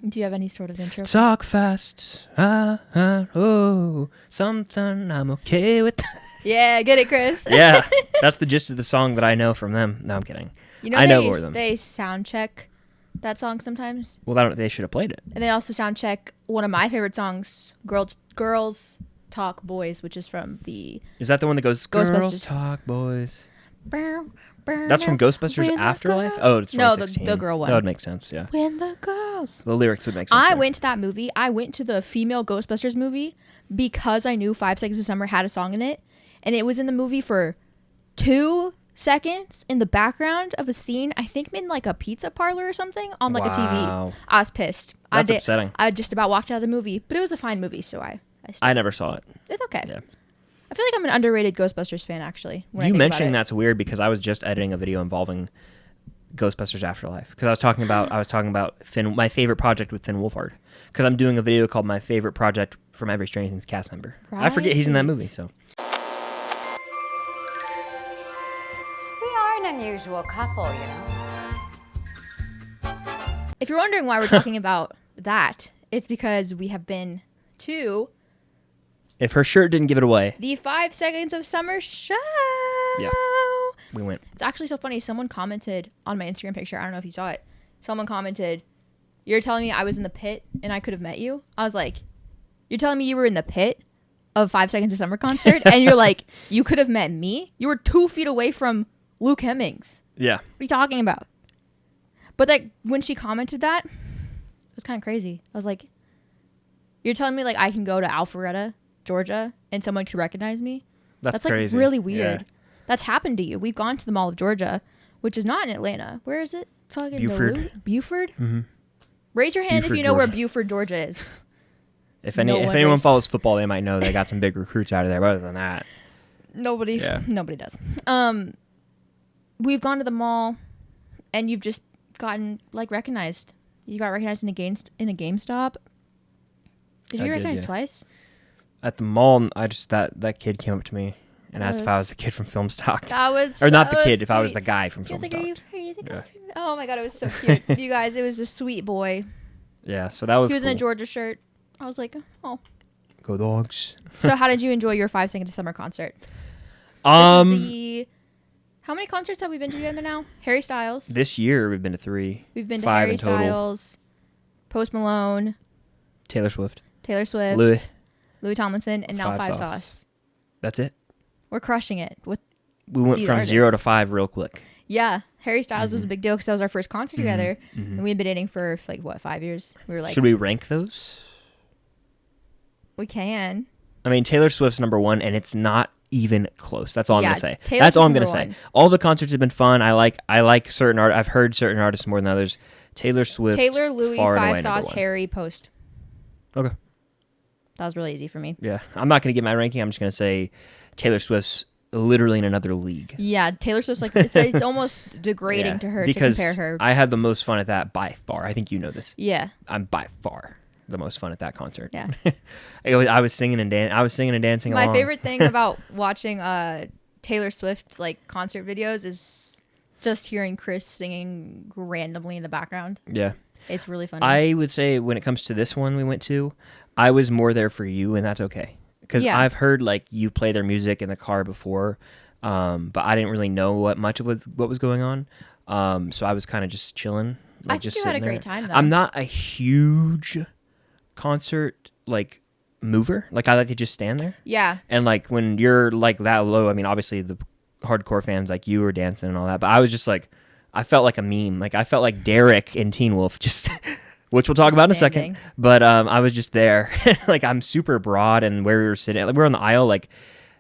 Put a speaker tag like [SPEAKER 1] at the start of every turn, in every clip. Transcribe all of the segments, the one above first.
[SPEAKER 1] Do you have any sort of intro?
[SPEAKER 2] Talk fast. Oh, something I'm okay with.
[SPEAKER 1] Yeah, get it, Chris.
[SPEAKER 2] Yeah, that's the gist of the song that I know from them. No, I'm kidding.
[SPEAKER 1] You know,
[SPEAKER 2] I know more of them.
[SPEAKER 1] they sound check that song sometimes.
[SPEAKER 2] Well, they should have played it.
[SPEAKER 1] And they also sound check one of my favorite songs, Girls Talk Boys, which is from the...
[SPEAKER 2] Is that the one that goes,
[SPEAKER 1] Ghostbusters.
[SPEAKER 2] Girls Talk Boys? That's from Ghostbusters Afterlife? Oh, it's
[SPEAKER 1] No,
[SPEAKER 2] 2016.
[SPEAKER 1] the girl one.
[SPEAKER 2] That would make sense, yeah.
[SPEAKER 1] When the girls...
[SPEAKER 2] The lyrics would make sense.
[SPEAKER 1] I
[SPEAKER 2] there.
[SPEAKER 1] went to that movie. I went to the female Ghostbusters movie because I knew 5 Seconds of Summer had a song in it. And it was in the movie for 2 seconds in the background of a scene, I think in like a pizza parlor or something on like a TV. I was pissed.
[SPEAKER 2] That's upsetting.
[SPEAKER 1] I just about walked out of the movie, but it was a fine movie, so
[SPEAKER 2] I never saw it.
[SPEAKER 1] It's okay.
[SPEAKER 2] Yeah.
[SPEAKER 1] I feel like I'm an underrated Ghostbusters fan, actually.
[SPEAKER 2] You mentioning that's weird because I was just editing a video involving Ghostbusters Afterlife because I was talking about Finn, my favorite project with Finn Wolfhard, because I'm doing a video called My Favorite Project from Every Stranger Things cast member. Right. I forget he's in that movie, so.
[SPEAKER 3] We are an unusual couple, you know.
[SPEAKER 1] If you're wondering why we're talking about that, it's because we have been to...
[SPEAKER 2] If her shirt didn't give it away.
[SPEAKER 1] The 5 Seconds of Summer show.
[SPEAKER 2] Yeah. We went.
[SPEAKER 1] It's actually so funny. Someone commented on my Instagram picture. I don't know if you saw it. Someone commented, "You're telling me I was in the pit and I could have met you?" I was like, "You're telling me you were in the pit of 5 Seconds of Summer concert and you're like, you could have met me? You were 2 feet away from Luke Hemmings."
[SPEAKER 2] Yeah.
[SPEAKER 1] What are you talking about? But like when she commented that, it was kind of crazy. I was like, "You're telling me like I can go to Alpharetta, Georgia, and someone could recognize me?" That's like
[SPEAKER 2] crazy.
[SPEAKER 1] Really weird.
[SPEAKER 2] Yeah.
[SPEAKER 1] That's happened to you. We've gone to the Mall of Georgia, which is not in Atlanta. Where is it? Fucking
[SPEAKER 2] Buford.
[SPEAKER 1] Buford?
[SPEAKER 2] Mm-hmm.
[SPEAKER 1] Raise your hand
[SPEAKER 2] Buford,
[SPEAKER 1] if you know
[SPEAKER 2] Georgia.
[SPEAKER 1] where Buford, Georgia is.
[SPEAKER 2] If anyone follows football, they might know they got some big recruits out of there. But other than that,
[SPEAKER 1] nobody does. We've gone to the mall, and you've just gotten like recognized. You got recognized in a GameStop. Did you get recognized twice?
[SPEAKER 2] At the mall, that kid came up to me and asked if I was the kid from Film Stock.
[SPEAKER 1] That was
[SPEAKER 2] or not the kid,
[SPEAKER 1] sweet.
[SPEAKER 2] if I was the guy from Film
[SPEAKER 1] Stock.
[SPEAKER 2] Stock.
[SPEAKER 1] Are you the guy from... Oh my god, it was so cute. You guys, it was a sweet boy.
[SPEAKER 2] Yeah, so that was.
[SPEAKER 1] He was
[SPEAKER 2] cool.
[SPEAKER 1] in a Georgia shirt. I was like, oh.
[SPEAKER 2] Go Dogs.
[SPEAKER 1] So how did you enjoy your 5 Seconds of Summer concert? How many concerts have we been to together now? Harry Styles.
[SPEAKER 2] This year we've been to 3.
[SPEAKER 1] We've been to
[SPEAKER 2] 5
[SPEAKER 1] Harry
[SPEAKER 2] in total.
[SPEAKER 1] Styles, Post Malone,
[SPEAKER 2] Taylor Swift,
[SPEAKER 1] Louis Tomlinson, and now 5
[SPEAKER 2] Sauce.
[SPEAKER 1] Sauce.
[SPEAKER 2] That's it.
[SPEAKER 1] We're crushing it with.
[SPEAKER 2] We went
[SPEAKER 1] these
[SPEAKER 2] from
[SPEAKER 1] artists.
[SPEAKER 2] 0 to 5 real quick.
[SPEAKER 1] Yeah, Harry Styles was a big deal because that was our first concert together,
[SPEAKER 2] Mm-hmm.
[SPEAKER 1] and we had been dating for like what 5 years. We were like,
[SPEAKER 2] should we rank those?
[SPEAKER 1] We can.
[SPEAKER 2] I mean, Taylor Swift's number 1, and it's not even close. That's all I'm gonna say.
[SPEAKER 1] Taylor
[SPEAKER 2] That's all I'm
[SPEAKER 1] Swift's
[SPEAKER 2] gonna say.
[SPEAKER 1] number 1.
[SPEAKER 2] All the concerts have been fun. I like certain art. I've heard certain artists more than others. Taylor Swift.
[SPEAKER 1] Taylor, Louis,
[SPEAKER 2] far and
[SPEAKER 1] 5
[SPEAKER 2] away
[SPEAKER 1] Sauce,
[SPEAKER 2] number 1.
[SPEAKER 1] Harry, Post.
[SPEAKER 2] Okay.
[SPEAKER 1] That was really easy for me.
[SPEAKER 2] Yeah, I'm not gonna give my ranking. I'm just gonna say Taylor Swift's literally in another league.
[SPEAKER 1] Yeah, Taylor Swift's like it's almost degrading to her
[SPEAKER 2] because
[SPEAKER 1] to compare her.
[SPEAKER 2] I had the most fun at that by far. I think you know this.
[SPEAKER 1] Yeah.
[SPEAKER 2] I'm by far the most fun at that concert.
[SPEAKER 1] Yeah.
[SPEAKER 2] I was singing and dancing
[SPEAKER 1] My
[SPEAKER 2] along.
[SPEAKER 1] favorite thing about watching Taylor Swift like concert videos is just hearing Chris singing randomly in the background.
[SPEAKER 2] Yeah.
[SPEAKER 1] It's really funny.
[SPEAKER 2] I would say when it comes to this one we went to, I was more there for you, and that's okay. Because I've heard like you play their music in the car before, but I didn't really know what was going on. So I was kind of just chilling. Like,
[SPEAKER 1] I think
[SPEAKER 2] just
[SPEAKER 1] you had a
[SPEAKER 2] sitting
[SPEAKER 1] great
[SPEAKER 2] there.
[SPEAKER 1] time though.
[SPEAKER 2] I'm not a huge concert like mover. Like I like to just stand there.
[SPEAKER 1] Yeah.
[SPEAKER 2] And like when you're like that low, I mean obviously the hardcore fans like you were dancing and all that, but I was just like, I felt like a meme. Like I felt like Derek in Teen Wolf, just which we'll talk about in a second. But I was just there. Like I'm super broad, and where we were sitting, like we're on the aisle. Like,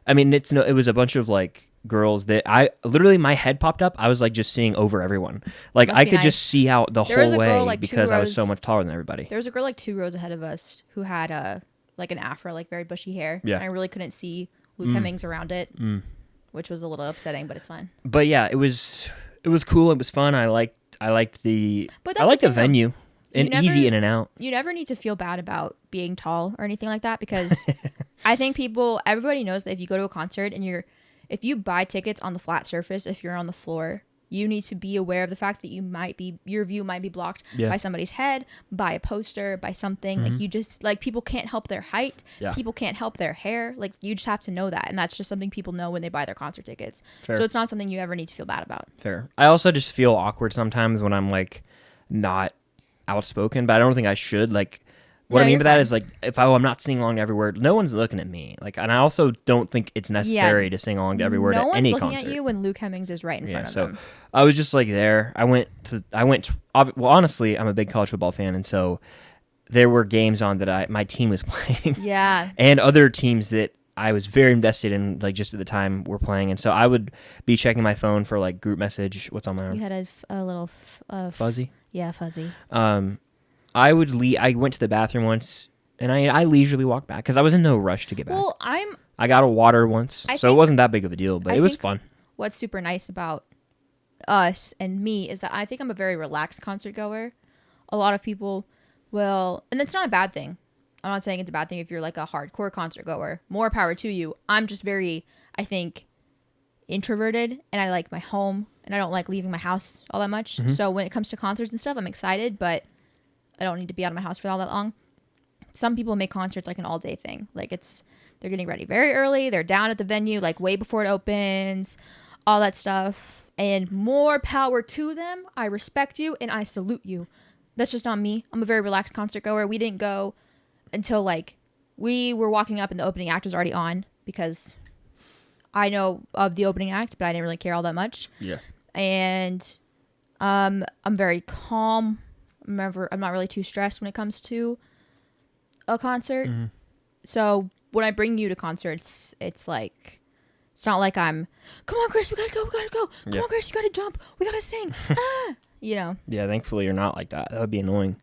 [SPEAKER 2] I mean, it was a bunch of like girls that I literally my head popped up. I was like just seeing over everyone. Like I could just see out the whole way because I was so much taller than everybody.
[SPEAKER 1] There was a girl like 2 rows ahead of us who had like an afro, like very bushy hair.
[SPEAKER 2] Yeah.
[SPEAKER 1] And I really couldn't see Luke Hemmings around it, which was a little upsetting, but it's fine.
[SPEAKER 2] But yeah, it was cool. It was fun. I liked the venue. And easy in and out.
[SPEAKER 1] You never need to feel bad about being tall or anything like that, because I think everybody knows that if you go to a concert and if you buy tickets on the flat surface, if you're on the floor, You need to be aware of the fact that your view might be blocked by somebody's head, by a poster, by something. Like you just like people can't help their height.
[SPEAKER 2] Yeah.
[SPEAKER 1] People can't help their hair. Like you just have to know that. And that's just something people know when they buy their concert tickets.
[SPEAKER 2] Fair.
[SPEAKER 1] So it's not something you ever need to feel bad about.
[SPEAKER 2] Fair. I also just feel awkward sometimes when I'm like not outspoken, but I don't think I should. Like what I mean by that is like if I'm not singing along to every word, no one's looking at me. Like, and I also don't think it's necessary to sing along to every word at any concert.
[SPEAKER 1] No one's looking at you when Luke Hemmings is right in front of them.
[SPEAKER 2] I was just like there. Well, honestly, I'm a big college football fan, and so there were games on that my team was playing.
[SPEAKER 1] Yeah.
[SPEAKER 2] And other teams that I was very invested in, like just at the time were playing, and so I would be checking my phone for like group message. What's on my arm?
[SPEAKER 1] You had a little
[SPEAKER 2] fuzzy.
[SPEAKER 1] Yeah, fuzzy.
[SPEAKER 2] I went to the bathroom once, and I leisurely walked back because I was in no rush to get back.
[SPEAKER 1] Well,
[SPEAKER 2] I got a water once, so it wasn't that big of a deal, but it was fun.
[SPEAKER 1] What's super nice about us and me is that I think I'm a very relaxed concert goer. A lot of people will, and it's not a bad thing. I'm not saying it's a bad thing if you're like a hardcore concert goer. More power to you. I'm just very, I think, introverted, and I like my home, and I don't like leaving my house all that much. So when it comes to concerts and stuff, I'm excited, but I don't need to be out of my house for all that long. Some people make concerts like an all day thing. Like they're getting ready very early. They're down at the venue like way before it opens, all that stuff. And more power to them. I respect you and I salute you. That's just not me. I'm a very relaxed concert goer. We didn't go until like we were walking up and the opening act was already on because I know of the opening act, but I didn't really care all that much.
[SPEAKER 2] Yeah.
[SPEAKER 1] And I'm very calm. I'm not really too stressed when it comes to a concert. So when I bring you to concerts, it's like, it's not like I'm, come on, Chris, we gotta go. Come on, Chris, you gotta jump. We gotta sing. You know? Yeah,
[SPEAKER 2] thankfully you're not like that. That would be annoying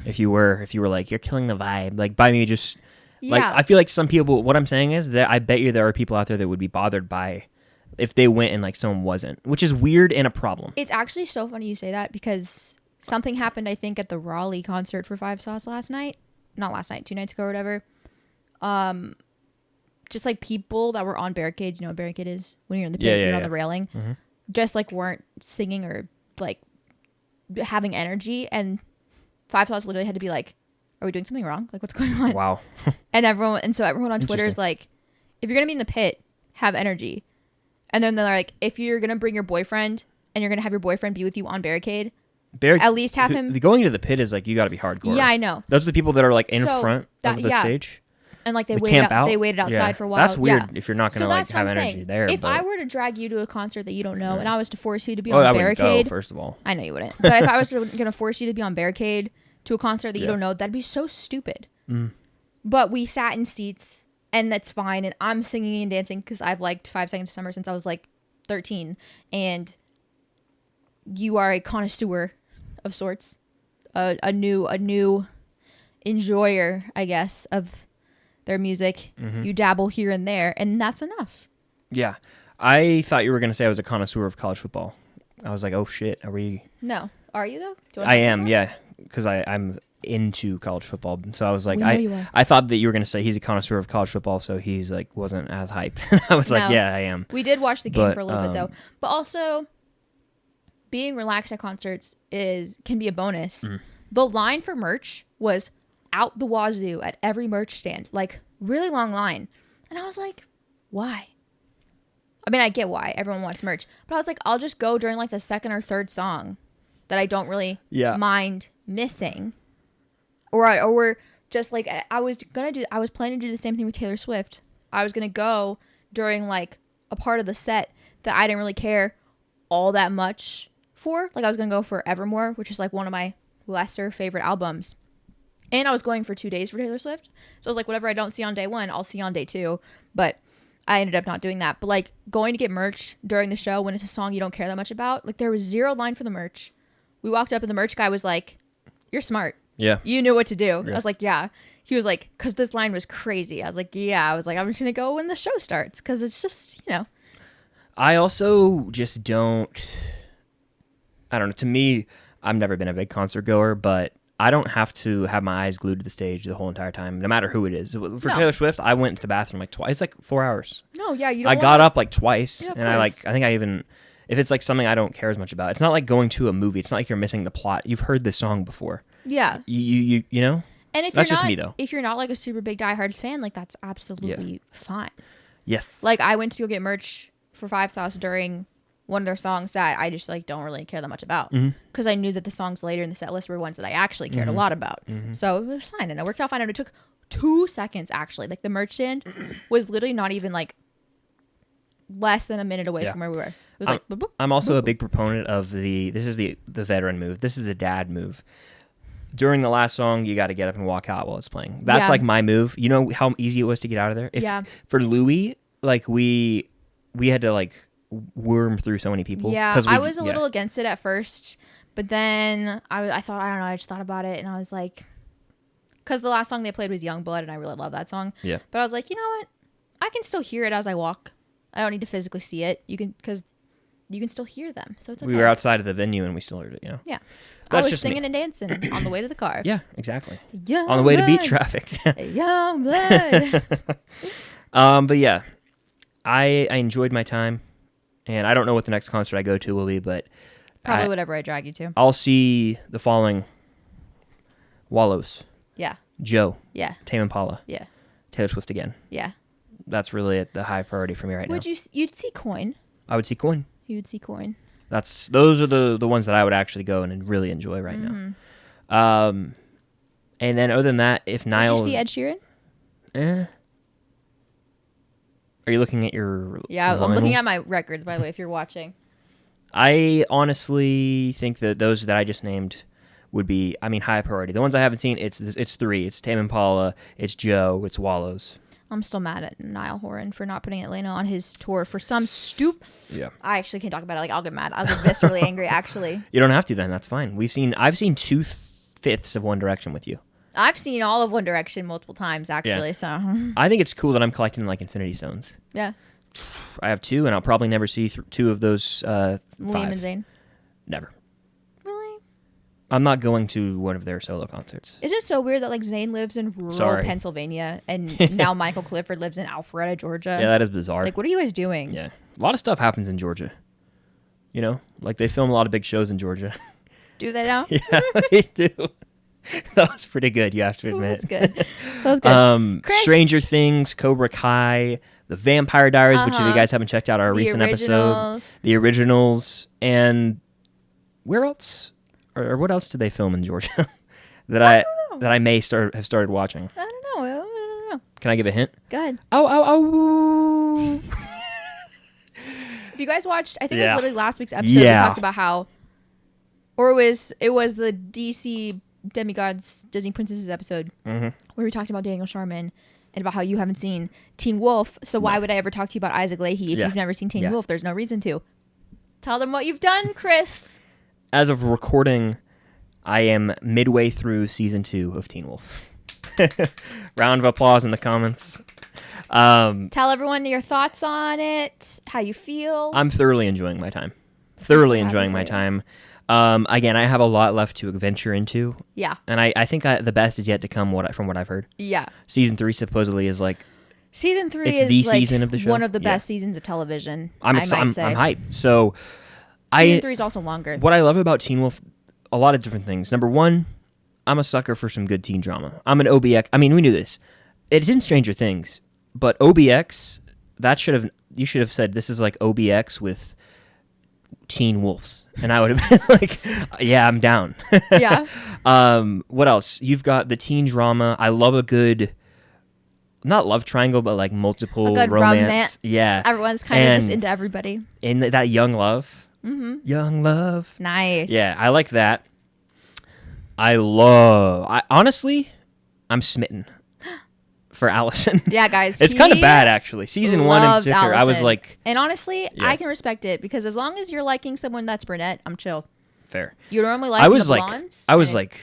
[SPEAKER 2] if you were like, you're killing the vibe. Like by me just, like, I feel like some people, what I'm saying is that I bet you there are people out there that would be bothered by if they went and like someone wasn't, which is weird and a problem.
[SPEAKER 1] It's actually so funny you say that because something happened, I think, at the Raleigh concert for Five Sauce last night. Not last night, 2 nights ago or whatever. Just like people that were on barricades, you know what barricade is? When you're in the pit, you're on the railing. Just like weren't singing or like having energy. And Five Sauce literally had to be like, are we doing something wrong? Like what's going on?
[SPEAKER 2] Wow.
[SPEAKER 1] So everyone on Twitter is like, if you're going to be in the pit, have energy. And then they're like, if you're going to bring your boyfriend and you're going to have your boyfriend be with you on barricade, at least have him.
[SPEAKER 2] Going to the pit is like you got to be hardcore.
[SPEAKER 1] Yeah, I know.
[SPEAKER 2] Those are the people that are like in front of the stage,
[SPEAKER 1] and like they waited outside for a while.
[SPEAKER 2] That's weird if you're not gonna like have energy there.
[SPEAKER 1] If I were to drag you to a concert that you don't know, and I was to force you to be
[SPEAKER 2] on
[SPEAKER 1] barricade,
[SPEAKER 2] I wouldn't go, first of all,
[SPEAKER 1] I know you wouldn't. But if I was gonna force you to be on barricade to a concert that you don't know, that'd be so stupid. But we sat in seats, and that's fine. And I'm singing and dancing because I've liked 5 Seconds of Summer since I was like 13, and you are a connoisseur of sorts, a new enjoyer, I guess, of their music. You dabble here and there, and that's enough. Yeah.
[SPEAKER 2] I thought you were going to say I was a connoisseur of college football. I was like, oh shit, are we?
[SPEAKER 1] No. Are you though?
[SPEAKER 2] I am, yeah, because I'm into college football. So I was like, I thought that you were going to say he's a connoisseur of college football, so he's like wasn't as hype. I was like, yeah, I am.
[SPEAKER 1] We did watch the game for a little bit though, but also being relaxed at concerts can be a bonus. The line for merch was out the wazoo at every merch stand, like really long line. And I was like, why? I mean, I get why everyone wants merch, but I was like, I'll just go during like the second or third song that I don't really mind missing. Or just like I was planning to do the same thing with Taylor Swift. I was going to go during like a part of the set that I didn't really care all that much for. Like I was going to go for Evermore, which is like one of my lesser favorite albums. And I was going for 2 days for Taylor Swift. So I was like, whatever I don't see on day 1, I'll see on day 2. But I ended up not doing that. But like going to get merch during the show when it's a song you don't care that much about, like there was 0 line for the merch. We walked up and the merch guy was like, you're smart.
[SPEAKER 2] Yeah.
[SPEAKER 1] You knew what to do. Yeah. I was like, yeah. He was like, because this line was crazy. I was like, yeah. I was like, I'm just going to go when the show starts because it's just, you know.
[SPEAKER 2] I also just don't know. To me, I've never been a big concert goer, but I don't have to have my eyes glued to the stage the whole entire time, no matter who it is. For Taylor Swift, I went to the bathroom like twice. It's like 4 hours.
[SPEAKER 1] No, yeah, you don't.
[SPEAKER 2] I got up like twice, and I think I even if it's like something I don't care as much about, it's not like going to a movie. It's not like you're missing the plot. You've heard this song before.
[SPEAKER 1] Yeah.
[SPEAKER 2] You know?
[SPEAKER 1] And if
[SPEAKER 2] That's
[SPEAKER 1] you're
[SPEAKER 2] just
[SPEAKER 1] not,
[SPEAKER 2] me, though.
[SPEAKER 1] If you're not like a super big diehard fan, like that's absolutely fine.
[SPEAKER 2] Yes.
[SPEAKER 1] Like I went to go get merch for Five Sauce during one of their songs that I just like don't really care that much about because I knew that the songs later in the set list were ones that I actually cared a lot about. So it was fine, and it worked out fine. And it took 2 seconds actually. Like the merch stand was literally not even like less than a minute away from where we were. It was like boop, boop,
[SPEAKER 2] I'm also
[SPEAKER 1] boop,
[SPEAKER 2] a big proponent of this is the veteran move. This is the dad move. During the last song, you got to get up and walk out while it's playing. That's like my move. You know how easy it was to get out of there? For Louis, like we had to like worm through so many people.
[SPEAKER 1] Yeah, I was a little against it at first, but then I thought, I don't know, I just thought about it and I was like, because the last song they played was Youngblood and I really love that song.
[SPEAKER 2] Yeah.
[SPEAKER 1] But I was like, you know what? I can still hear it as I walk. I don't need to physically see it. Because you can still hear them. So it's okay.
[SPEAKER 2] We were outside of the venue and we still heard it, you know?
[SPEAKER 1] Yeah.
[SPEAKER 2] That's
[SPEAKER 1] I was
[SPEAKER 2] just
[SPEAKER 1] singing and dancing on the way to the car.
[SPEAKER 2] Yeah, exactly.
[SPEAKER 1] Young
[SPEAKER 2] on the way
[SPEAKER 1] blood.
[SPEAKER 2] to beat traffic.
[SPEAKER 1] Young blood.
[SPEAKER 2] But yeah, I enjoyed my time, and I don't know what the next concert I go to will be, but
[SPEAKER 1] Probably whatever I drag you to.
[SPEAKER 2] I'll see the following: Wallows,
[SPEAKER 1] Yeah.
[SPEAKER 2] Joe,
[SPEAKER 1] Yeah.
[SPEAKER 2] Tame Impala,
[SPEAKER 1] Yeah.
[SPEAKER 2] Taylor Swift again.
[SPEAKER 1] Yeah.
[SPEAKER 2] That's really the high priority for me right now.
[SPEAKER 1] You'd see Coin.
[SPEAKER 2] I would see Coin.
[SPEAKER 1] You would see Coin.
[SPEAKER 2] Those are the ones that I would actually go and really enjoy right now. And then other than that, if Niall,
[SPEAKER 1] Did you see Ed Sheeran?
[SPEAKER 2] Are you looking at your?
[SPEAKER 1] Yeah,
[SPEAKER 2] vinyl?
[SPEAKER 1] I'm looking at my records, by the way, if you're watching.
[SPEAKER 2] I honestly think that those that I just named would be, high priority. The ones I haven't seen, it's 3. It's Tame Impala, it's Joe, it's Wallows.
[SPEAKER 1] I'm still mad at Niall Horan for not putting Atlanta on his tour for some
[SPEAKER 2] Yeah.
[SPEAKER 1] I actually can't talk about it. Like, I'll get mad. I'll get viscerally angry, actually.
[SPEAKER 2] You don't have to then. That's fine. I've seen 2/5 of One Direction with you.
[SPEAKER 1] I've seen all of One Direction multiple times, actually, so.
[SPEAKER 2] I think it's cool that I'm collecting, like, Infinity Stones.
[SPEAKER 1] Yeah.
[SPEAKER 2] I have 2, and I'll probably never see 2 of those 5.
[SPEAKER 1] Liam and Zayn.
[SPEAKER 2] Never.
[SPEAKER 1] Really?
[SPEAKER 2] I'm not going to one of their solo concerts.
[SPEAKER 1] Isn't it so weird that, like, Zayn lives in rural Pennsylvania, and now Michael Clifford lives in Alpharetta, Georgia?
[SPEAKER 2] Yeah, that is bizarre.
[SPEAKER 1] Like, what are you guys doing?
[SPEAKER 2] Yeah. A lot of stuff happens in Georgia. You know? Like, they film a lot of big shows in Georgia.
[SPEAKER 1] Do they now?
[SPEAKER 2] Yeah, they do. That was pretty good, you have to admit.
[SPEAKER 1] That's good. That was good. Chris?
[SPEAKER 2] Stranger Things, Cobra Kai, The Vampire Diaries, which if you guys haven't checked out our recent episode, The Originals, and where else? Or what else did they film in Georgia that I may have started watching?
[SPEAKER 1] I don't know.
[SPEAKER 2] Can I give a hint?
[SPEAKER 1] Go ahead.
[SPEAKER 2] Oh.
[SPEAKER 1] If you guys watched, I think it was literally last week's episode, we talked about how, or it was the DC Demigods, Disney Princesses episode, where we talked about Daniel Sharman and about how you haven't seen Teen Wolf, so why would I ever talk to you about Isaac Leahy if you've never seen Teen Wolf? There's no reason to. Tell them what you've done, Chris.
[SPEAKER 2] As of recording, I am midway through season 2 of Teen Wolf. Round of applause in the comments.
[SPEAKER 1] Tell everyone your thoughts on it, how you feel.
[SPEAKER 2] I'm thoroughly enjoying my time. Again, I have a lot left to venture into.
[SPEAKER 1] Yeah.
[SPEAKER 2] And I think the best is yet to come from what I've heard.
[SPEAKER 1] Yeah.
[SPEAKER 2] Season 3 supposedly is like...
[SPEAKER 1] Season 3
[SPEAKER 2] it's
[SPEAKER 1] is
[SPEAKER 2] the
[SPEAKER 1] like
[SPEAKER 2] season of the show.
[SPEAKER 1] One of the best seasons of television,
[SPEAKER 2] I'm
[SPEAKER 1] say.
[SPEAKER 2] I'm hyped. So...
[SPEAKER 1] Season 3 is also longer.
[SPEAKER 2] What I love about Teen Wolf, a lot of different things. Number 1, I'm a sucker for some good teen drama. I'm an OBX. We knew this. It's in Stranger Things, but OBX, you should have said this is like OBX with Teen Wolves, and I would have been like, yeah, I'm down.
[SPEAKER 1] Yeah.
[SPEAKER 2] What else? You've got the teen drama. I love a good, not love triangle, but like multiple romance. Yeah.
[SPEAKER 1] Everyone's kind of just into everybody.
[SPEAKER 2] And that young love.
[SPEAKER 1] Mm-hmm.
[SPEAKER 2] Young love.
[SPEAKER 1] Nice.
[SPEAKER 2] Yeah, I like that. Honestly, I'm smitten for Allison.
[SPEAKER 1] Yeah, guys.
[SPEAKER 2] It's kind of bad, actually. Season 1 in particular,
[SPEAKER 1] Allison.
[SPEAKER 2] I was like...
[SPEAKER 1] And honestly, I can respect it, because as long as you're liking someone that's brunette, I'm chill.
[SPEAKER 2] Fair.
[SPEAKER 1] You normally like the blondes.
[SPEAKER 2] I was like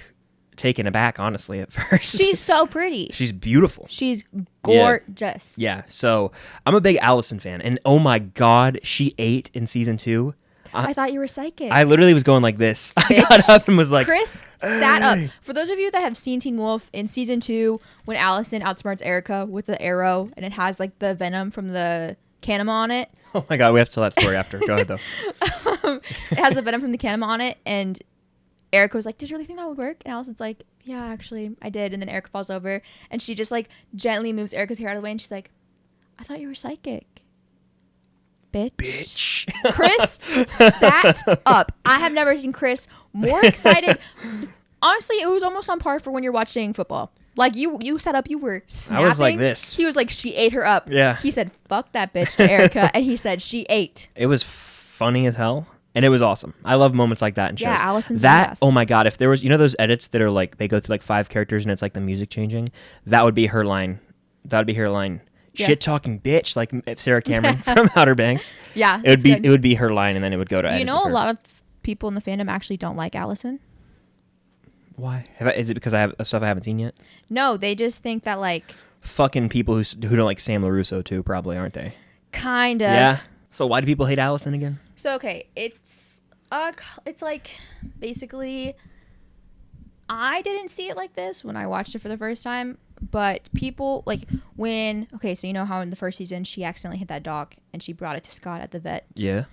[SPEAKER 2] taken aback, honestly, at first.
[SPEAKER 1] She's so pretty.
[SPEAKER 2] She's beautiful.
[SPEAKER 1] She's gorgeous.
[SPEAKER 2] Yeah, so I'm a big Allison fan. And oh my God, she ate in season 2.
[SPEAKER 1] I thought you were psychic.
[SPEAKER 2] I literally was going like this. I got up and was like...
[SPEAKER 1] Chris sat up. For those of you that have seen Teen Wolf, in season 2, when Allison outsmarts Erica with the arrow, and it has like the venom from the Canema on it.
[SPEAKER 2] Oh my god, we have to tell that story after. Go ahead though.
[SPEAKER 1] It has the venom from the Canema on it, and Erica was like, "Did you really think that would work?" And Allison's like, "Yeah, actually, I did." And then Erica falls over, and she just like gently moves Erica's hair out of the way, and she's like, "I thought you were psychic, bitch." Chris sat up. I have never seen Chris more excited. Honestly, it was almost on par for when you're watching football. Like you sat up, you were snapping.
[SPEAKER 2] I was like this.
[SPEAKER 1] He was like, "She ate her up."
[SPEAKER 2] Yeah.
[SPEAKER 1] He said, "Fuck that bitch" to Erica, and he said, "She ate."
[SPEAKER 2] It was funny as hell. And it was awesome. I love moments like that in shows.
[SPEAKER 1] Yeah, Allison's
[SPEAKER 2] that.
[SPEAKER 1] badass.
[SPEAKER 2] Oh my god! If there was, those edits that are like they go through like 5 characters and it's like the music changing, that would be her line. That would be her line.
[SPEAKER 1] Yeah.
[SPEAKER 2] Shit talking bitch, like Sarah Cameron from Outer Banks.
[SPEAKER 1] Yeah,
[SPEAKER 2] it would be good. It would be her line, and then it would go to.
[SPEAKER 1] You know, a lot of people in the fandom actually don't like Allison.
[SPEAKER 2] Why? Is it because I have stuff I haven't seen yet?
[SPEAKER 1] No, they just think that like
[SPEAKER 2] fucking people who don't like Sam LaRusso too, probably, aren't they?
[SPEAKER 1] Kind of.
[SPEAKER 2] Yeah. So why do people hate Allison again?
[SPEAKER 1] So okay, it's like basically I didn't see it like this when I watched it for the first time, but people like so you know how in the first season she accidentally hit that dog and she brought it to Scott at the vet.
[SPEAKER 2] Yeah.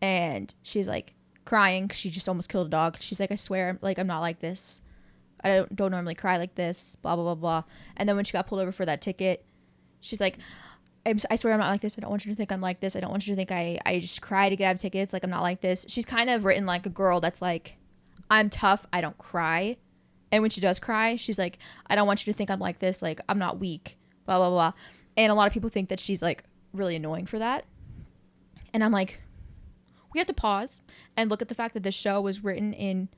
[SPEAKER 1] And she's like crying because she just almost killed a dog. She's like, "I swear, like I'm not like this. I don't normally cry like this, blah, blah, blah, blah." And then when she got pulled over for that ticket, she's like, I swear I'm not like this. I don't want you to think I'm like this. I don't want you to think I just cry to get out of tickets. Like, I'm not like this. She's kind of written like a girl that's like, I'm tough. I don't cry. And when she does cry, she's like, I don't want you to think I'm like this. Like, I'm not weak, blah, blah, blah. And a lot of people think that she's like really annoying for that. And I'm like, we have to pause and look at the fact that this show was written in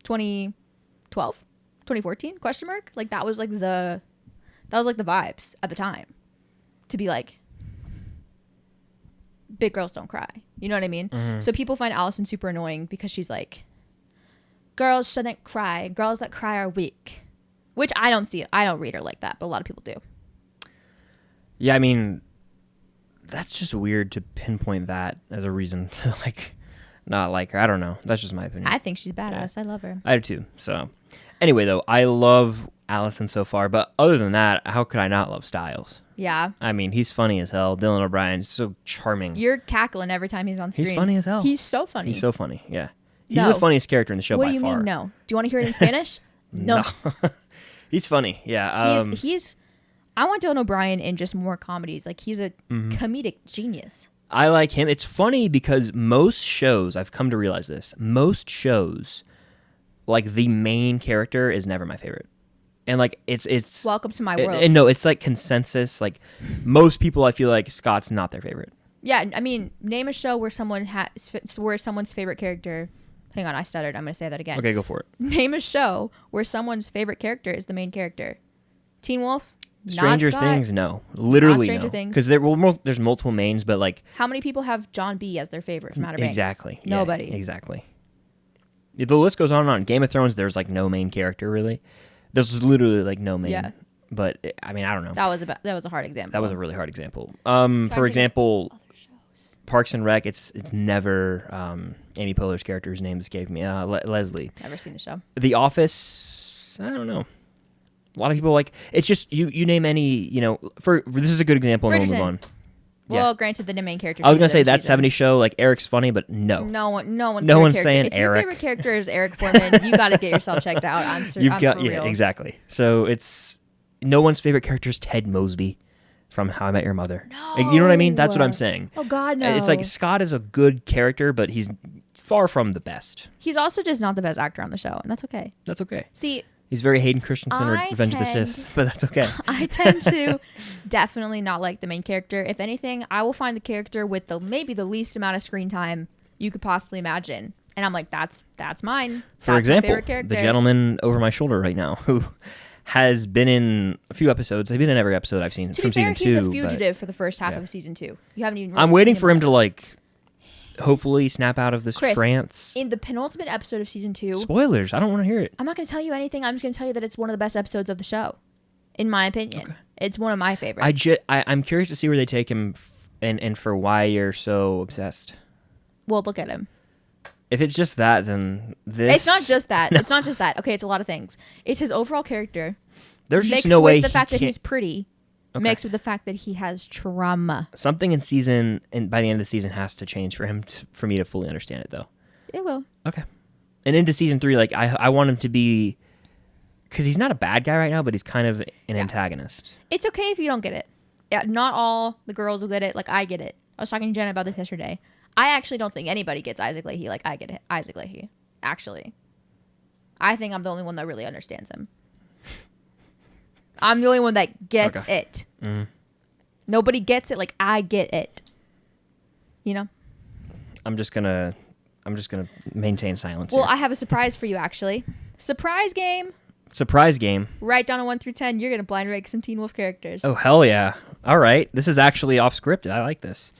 [SPEAKER 1] 2012, 2014, question mark. Like that was like the vibes at the time to be like, big girls don't cry. You know what I mean? Mm-hmm. So people find Allison super annoying because she's like, girls shouldn't cry. Girls that cry are weak, which I don't see. I don't read her like that, but a lot of people do.
[SPEAKER 2] Yeah. I mean, that's just weird to pinpoint that as a reason to like not like her. I don't know. That's just my opinion.
[SPEAKER 1] I think she's badass. Yeah. I love her.
[SPEAKER 2] I do too. So anyway, though, I love Allison so far, but other than that, how could I not love Styles?
[SPEAKER 1] Yeah.
[SPEAKER 2] I mean, he's funny as hell. Dylan O'Brien's so charming.
[SPEAKER 1] You're cackling every time he's on screen.
[SPEAKER 2] He's funny as hell.
[SPEAKER 1] He's so funny.
[SPEAKER 2] He's so funny. Yeah. He's the funniest character in the show by far.
[SPEAKER 1] What do you mean no? Do you want to hear it in Spanish?
[SPEAKER 2] No. He's funny. Yeah.
[SPEAKER 1] I want Dylan O'Brien in just more comedies. Like, he's a comedic genius.
[SPEAKER 2] I like him. It's funny because most shows, I've come to realize this, most shows, like, the main character is never my favorite. And, like, it's
[SPEAKER 1] Welcome to my world.
[SPEAKER 2] And no, it's, like, consensus. Like, most people, I feel like Scott's not their favorite.
[SPEAKER 1] Yeah, I mean, name a show where someone's favorite character... Hang on, I stuttered. I'm going to say that again.
[SPEAKER 2] Okay, go for it.
[SPEAKER 1] Name a show where someone's favorite character is the main character. Teen Wolf?
[SPEAKER 2] Stranger Things, no. Literally
[SPEAKER 1] Stranger
[SPEAKER 2] no.
[SPEAKER 1] Things.
[SPEAKER 2] Because there's multiple mains, but like...
[SPEAKER 1] How many people have John B. as their favorite from Outer Banks?
[SPEAKER 2] Exactly.
[SPEAKER 1] Nobody.
[SPEAKER 2] Yeah, exactly. The list goes on and on. Game of Thrones, there's like no main character, really. There's literally like no main. Yeah. But, I mean, I don't know.
[SPEAKER 1] That was a hard example.
[SPEAKER 2] That was a really hard example. For example, Parks and Rec, it's never Amy Poehler's character's name escaped me. Leslie.
[SPEAKER 1] Never seen the show.
[SPEAKER 2] The Office, I don't know. A lot of people like it's just you name any for this is a good example and we'll move on.
[SPEAKER 1] Well, granted, the main character.
[SPEAKER 2] I was gonna say that 70s show like Eric's funny, but no one's saying
[SPEAKER 1] if
[SPEAKER 2] Eric.
[SPEAKER 1] Your favorite character is Eric Foreman. You got to get yourself checked out. I'm real.
[SPEAKER 2] Exactly. So it's no one's favorite character is Ted Mosby from How I Met Your Mother.
[SPEAKER 1] No.
[SPEAKER 2] Like, you know what I mean? That's what I'm saying.
[SPEAKER 1] Oh God, no.
[SPEAKER 2] It's like Scott is a good character, but he's far from the best.
[SPEAKER 1] He's also just not the best actor on the show, and that's okay.
[SPEAKER 2] That's okay.
[SPEAKER 1] See.
[SPEAKER 2] He's very Hayden Christensen or Revenge of the Sith, but that's okay.
[SPEAKER 1] I tend to definitely not like the main character. If anything, I will find the character with maybe the least amount of screen time you could possibly imagine. And I'm like, that's mine.
[SPEAKER 2] For example, the gentleman over my shoulder right now who has been in a few episodes. They've been in every episode I've seen from season 2.
[SPEAKER 1] He's a fugitive for the first half of season 2. You haven't even.
[SPEAKER 2] I'm waiting for him to like. Hopefully snap out of this trance.
[SPEAKER 1] In the penultimate episode of season 2.
[SPEAKER 2] Spoilers. I don't want to hear it.
[SPEAKER 1] I'm not going to tell you anything. I'm just going to tell you that it's one of the best episodes of the show. In my opinion. Okay. It's one of my favorites.
[SPEAKER 2] I'm curious to see where they take him and for why you're so obsessed.
[SPEAKER 1] Well, look at him.
[SPEAKER 2] If it's just that, then this...
[SPEAKER 1] It's not just that. It's not just that. Okay, it's a lot of things. It's his overall character.
[SPEAKER 2] There's just no way
[SPEAKER 1] the fact that he's pretty. mixed with the fact that he has trauma.
[SPEAKER 2] Something in season, and by the end of the season, has to change for him for me to fully understand it, though.
[SPEAKER 1] It will.
[SPEAKER 2] Okay. And into season 3, like I want him to be, because he's not a bad guy right now, but he's kind of an antagonist.
[SPEAKER 1] It's okay if you don't get it. Yeah, not all the girls will get it. Like, I get it. I was talking to Jenna about this yesterday. I actually don't think anybody gets Isaac Leahy like I get Isaac Leahy. Actually, I think I'm the only one that really understands him. I'm the only one that gets it. Mm. Nobody gets it like I get it. You know?
[SPEAKER 2] I'm just gonna maintain silence.
[SPEAKER 1] Well,
[SPEAKER 2] here.
[SPEAKER 1] I have a surprise for you, actually. Surprise game. Write down a 1 through 10. You're gonna blind rank some Teen Wolf characters.
[SPEAKER 2] Oh, hell yeah! All right, this is actually off script. I like this.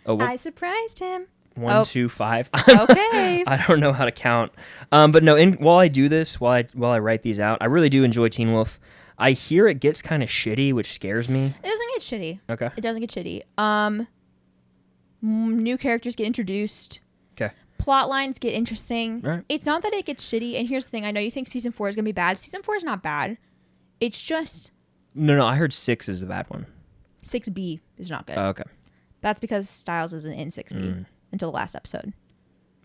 [SPEAKER 2] Oh, well,
[SPEAKER 1] I surprised him.
[SPEAKER 2] 1, 2, 5.
[SPEAKER 1] Okay.
[SPEAKER 2] I don't know how to count. But no. While I do this, while I write these out, I really do enjoy Teen Wolf. I hear it gets kind of shitty, which scares me.
[SPEAKER 1] It doesn't get shitty.
[SPEAKER 2] Okay.
[SPEAKER 1] It doesn't get shitty. New characters get introduced.
[SPEAKER 2] Okay.
[SPEAKER 1] Plot lines get interesting.
[SPEAKER 2] Right.
[SPEAKER 1] It's not that it gets shitty. And here's the thing. I know you think season 4 is going to be bad. Season 4 is not bad. It's just...
[SPEAKER 2] No. I heard 6 is the bad one.
[SPEAKER 1] 6B is not good.
[SPEAKER 2] Oh, okay.
[SPEAKER 1] That's because Styles isn't in 6B until the last episode.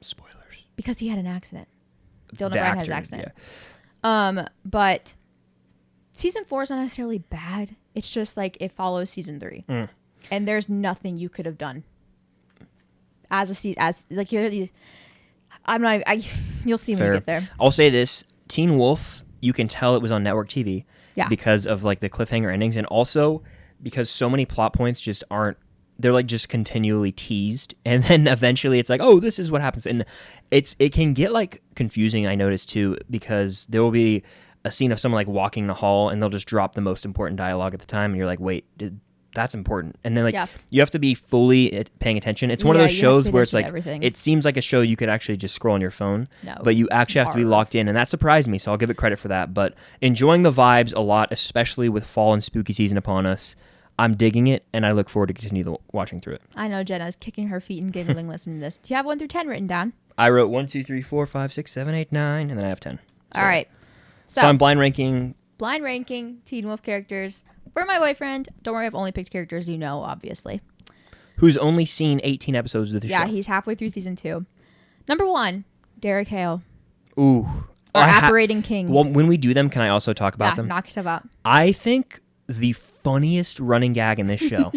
[SPEAKER 2] Spoilers.
[SPEAKER 1] Because he had an accident. Dylan
[SPEAKER 2] The
[SPEAKER 1] O'Brien
[SPEAKER 2] actor,
[SPEAKER 1] has an accident.
[SPEAKER 2] Yeah.
[SPEAKER 1] But season 4 is not necessarily bad. It's just like it follows season 3. And there's nothing you could have done. You'll see when we get there.
[SPEAKER 2] I'll say this, Teen Wolf, you can tell it was on network TV because of like the cliffhanger endings, and also because so many plot points just aren't, they're like just continually teased, and then eventually it's like, oh, this is what happens. And it can get like confusing, I noticed too, because there will be a scene of someone like walking in a hall and they'll just drop the most important dialogue at the time, and you're like, wait, that's important. And then like you have to be fully paying attention. It's one of those shows where it's like it seems like a show you could actually just scroll on your phone, but you actually have to be locked in, and that surprised me, so I'll give it credit for that. But enjoying the vibes a lot, especially with fall and spooky season upon us. I'm digging it, and I look forward to continue watching through it.
[SPEAKER 1] I know Jenna's kicking her feet and giggling listening to this. Do you have 1 through 10 written down?
[SPEAKER 2] I wrote 1, 2, 3, 4, 5, 6, 7, 8, 9, and then I have 10.
[SPEAKER 1] All right.
[SPEAKER 2] So I'm blind ranking
[SPEAKER 1] Teen Wolf characters for my boyfriend. Don't worry, I've only picked characters you know, obviously.
[SPEAKER 2] Who's only seen 18 episodes of the show.
[SPEAKER 1] Yeah, he's halfway through season 2. Number 1, Derek Hale.
[SPEAKER 2] Ooh.
[SPEAKER 1] Our Apparating King.
[SPEAKER 2] Well, when we do them, can I also talk about them?
[SPEAKER 1] Knock yourself out.
[SPEAKER 2] I think the funniest running gag in this show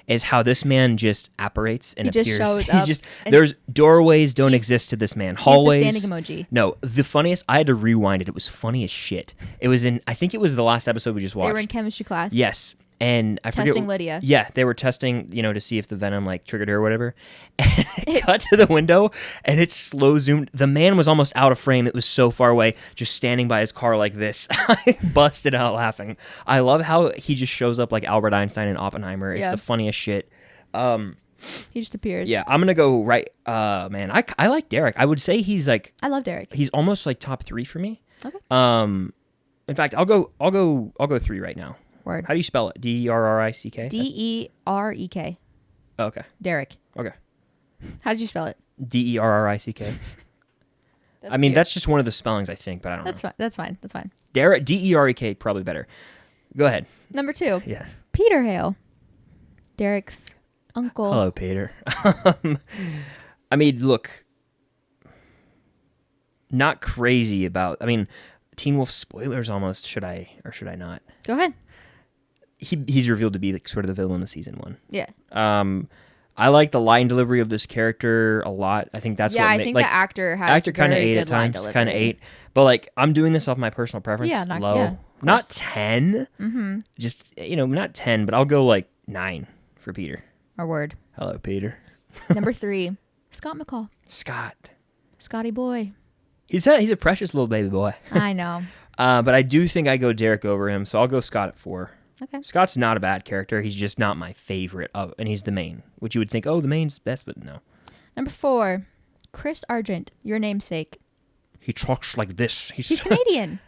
[SPEAKER 2] is how this man just apparates and appears.
[SPEAKER 1] Just shows up.
[SPEAKER 2] There's doorways don't exist to this man. Hallways.
[SPEAKER 1] He's the standing emoji.
[SPEAKER 2] No, the funniest, I had to rewind it. It was funny as shit. It was I think it was the last episode we just watched.
[SPEAKER 1] They were in chemistry class.
[SPEAKER 2] Yes. And I forget.
[SPEAKER 1] Testing Lydia.
[SPEAKER 2] Yeah, they were testing, to see if the venom like triggered her or whatever. And it cut to the window and it slow zoomed. The man was almost out of frame. It was so far away, just standing by his car like this. I busted out laughing. I love how he just shows up like Albert Einstein and Oppenheimer. It's the funniest shit.
[SPEAKER 1] He just appears.
[SPEAKER 2] Yeah, I'm gonna go right. Man, I like Derek. I would say he's like.
[SPEAKER 1] I love Derek.
[SPEAKER 2] He's almost like top 3 for me.
[SPEAKER 1] Okay.
[SPEAKER 2] In fact, I'll go 3 right now.
[SPEAKER 1] Word.
[SPEAKER 2] How do you spell it? Derrick?
[SPEAKER 1] Derek.
[SPEAKER 2] Oh, okay.
[SPEAKER 1] Derek.
[SPEAKER 2] Okay.
[SPEAKER 1] How did you spell it?
[SPEAKER 2] Derrick. I mean, that's just one of the spellings, I think, but I don't know.
[SPEAKER 1] That's fine.
[SPEAKER 2] Derek, Derek, probably better. Go ahead.
[SPEAKER 1] Number 2.
[SPEAKER 2] Yeah.
[SPEAKER 1] Peter Hale. Derek's uncle.
[SPEAKER 2] Hello, Peter. I mean, look. Not crazy about. I mean, Teen Wolf spoilers almost. Should I or should I not?
[SPEAKER 1] Go ahead.
[SPEAKER 2] He's revealed to be like sort of the villain of season 1.
[SPEAKER 1] Yeah.
[SPEAKER 2] I like the line delivery of this character a lot. I think that's what
[SPEAKER 1] I think the actor has
[SPEAKER 2] kind of 8 at times, kind of 8. But like I'm doing this off my personal preference.
[SPEAKER 1] Yeah,
[SPEAKER 2] low, not 10.
[SPEAKER 1] Mm-hmm.
[SPEAKER 2] Just not 10, but I'll go like 9 for Peter.
[SPEAKER 1] Our word.
[SPEAKER 2] Hello, Peter.
[SPEAKER 1] Number 3, Scott McCall. Scotty boy.
[SPEAKER 2] He's a precious little baby boy.
[SPEAKER 1] I know.
[SPEAKER 2] But I do think I go Derek over him, so I'll go Scott at 4.
[SPEAKER 1] Okay.
[SPEAKER 2] Scott's not a bad character. He's just not my favorite and he's the main, which you would think, oh, the main's best, but no.
[SPEAKER 1] Number 4, Chris Argent, your namesake.
[SPEAKER 2] He talks like this.
[SPEAKER 1] He's Canadian.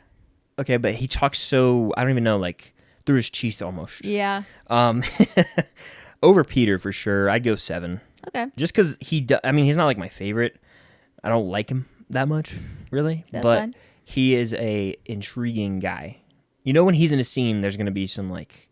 [SPEAKER 2] Okay, but he talks so, I don't even know, like through his teeth almost.
[SPEAKER 1] Yeah.
[SPEAKER 2] Over Peter for sure. I'd go 7.
[SPEAKER 1] Okay.
[SPEAKER 2] Just because he's not like my favorite. I don't like him that much, really.
[SPEAKER 1] That's
[SPEAKER 2] but
[SPEAKER 1] fine.
[SPEAKER 2] He is a intriguing guy. When he's in a scene, there's going to be some like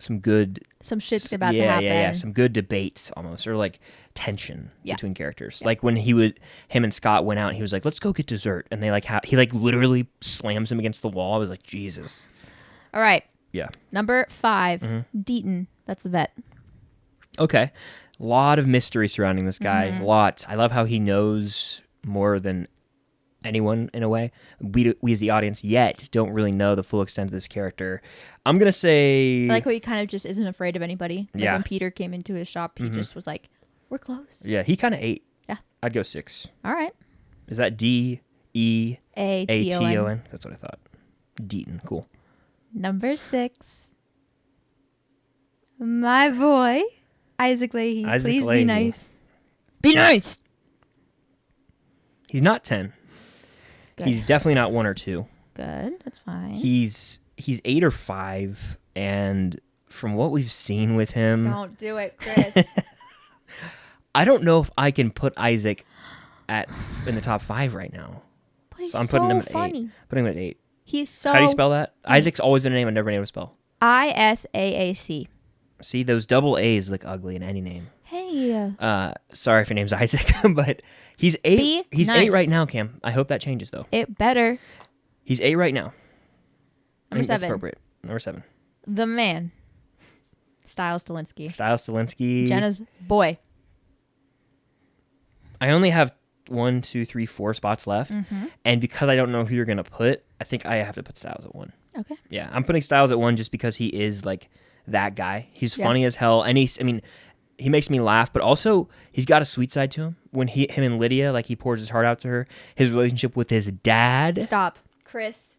[SPEAKER 1] Some shit's about to happen.
[SPEAKER 2] Yeah, some good debates almost, or like tension
[SPEAKER 1] Yeah.
[SPEAKER 2] between characters. Like when him and Scott went out, and he was like, "Let's go get dessert," and they like he like literally slams him against the wall. I was like, Jesus.
[SPEAKER 1] All right.
[SPEAKER 2] Yeah.
[SPEAKER 1] Number 5, Deaton. That's the vet.
[SPEAKER 2] Okay. A lot of mystery surrounding this guy. Lots. I love how he knows more than anyone in a way. We as the audience yet don't really know the full extent of this character. I'm gonna say
[SPEAKER 1] I like how he kind of just isn't afraid of anybody. Like
[SPEAKER 2] Yeah.
[SPEAKER 1] when Peter came into his shop, he just was like, "We're close."
[SPEAKER 2] yeah, he kind of ate.
[SPEAKER 1] Yeah.
[SPEAKER 2] I'd go 6.
[SPEAKER 1] All right.
[SPEAKER 2] Is that DEATON?
[SPEAKER 1] ATON.
[SPEAKER 2] That's what I thought. Deaton, cool.
[SPEAKER 1] Number 6. My boy, Isaac Leahy. Please
[SPEAKER 2] Leahy.
[SPEAKER 1] be nice. Be nice.
[SPEAKER 2] He's not 10.
[SPEAKER 1] Good.
[SPEAKER 2] He's definitely not 1 or 2.
[SPEAKER 1] Good. That's fine.
[SPEAKER 2] He's 8 or 5, and from what we've seen with him,
[SPEAKER 1] Don't do it, Chris.
[SPEAKER 2] I don't know if I can put Isaac in the top 5 right now.
[SPEAKER 1] But he's
[SPEAKER 2] So I'm putting him at
[SPEAKER 1] funny.
[SPEAKER 2] 8. Putting him at 8.
[SPEAKER 1] He's so.
[SPEAKER 2] How do you spell that? Isaac's always been a name I've never been able to spell.
[SPEAKER 1] ISAAC.
[SPEAKER 2] See, those double A's look ugly in any name.
[SPEAKER 1] Hey.
[SPEAKER 2] Sorry if your name's Isaac, but he's 8.
[SPEAKER 1] Be
[SPEAKER 2] He's
[SPEAKER 1] nice.
[SPEAKER 2] 8 right now, Cam. I hope that changes though.
[SPEAKER 1] It better.
[SPEAKER 2] He's 8 right now. I
[SPEAKER 1] Number
[SPEAKER 2] think that's
[SPEAKER 1] 7.
[SPEAKER 2] appropriate. Number 7.
[SPEAKER 1] The man. Styles Stalinsky.
[SPEAKER 2] Styles Stalinsky.
[SPEAKER 1] Jenna's boy.
[SPEAKER 2] I only have 1, 2, 3, 4 spots left, and because I don't know who you're gonna put, I think I have to put Styles at 1.
[SPEAKER 1] Okay.
[SPEAKER 2] Yeah, I'm putting Styles at 1 just because he is like that guy. He's
[SPEAKER 1] Yeah.
[SPEAKER 2] funny as hell, and he makes me laugh, but also he's got a sweet side to him. When him and Lydia, like he pours his heart out to her. His relationship with his dad.
[SPEAKER 1] Stop. Chris.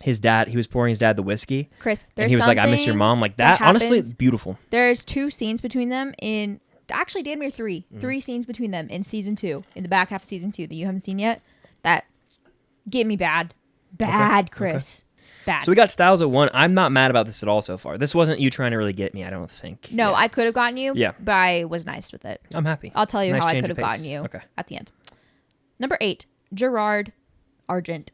[SPEAKER 2] His dad, he was pouring his dad the whiskey,
[SPEAKER 1] Chris,
[SPEAKER 2] and
[SPEAKER 1] there's
[SPEAKER 2] he was like, "I miss your
[SPEAKER 1] something
[SPEAKER 2] mom." Like
[SPEAKER 1] that
[SPEAKER 2] that. Honestly,
[SPEAKER 1] happens-
[SPEAKER 2] it's beautiful.
[SPEAKER 1] There's 2 scenes between them in actually damn near 3. 3 scenes between them in season 2, in the back half of season 2 that you haven't seen yet. That get me bad. Bad, Chris. Bad.
[SPEAKER 2] So we got Styles at 1. I'm not mad about this at all so far. This wasn't you trying to really get me. I don't think.
[SPEAKER 1] No,
[SPEAKER 2] Yeah.
[SPEAKER 1] I could have gotten you,
[SPEAKER 2] Yeah.
[SPEAKER 1] but I was nice with it.
[SPEAKER 2] I'm happy.
[SPEAKER 1] I'll tell you
[SPEAKER 2] Nice
[SPEAKER 1] how I
[SPEAKER 2] change
[SPEAKER 1] could
[SPEAKER 2] of
[SPEAKER 1] have gotten
[SPEAKER 2] pace.
[SPEAKER 1] you
[SPEAKER 2] Okay.
[SPEAKER 1] at the end. Number 8, Gerard Argent.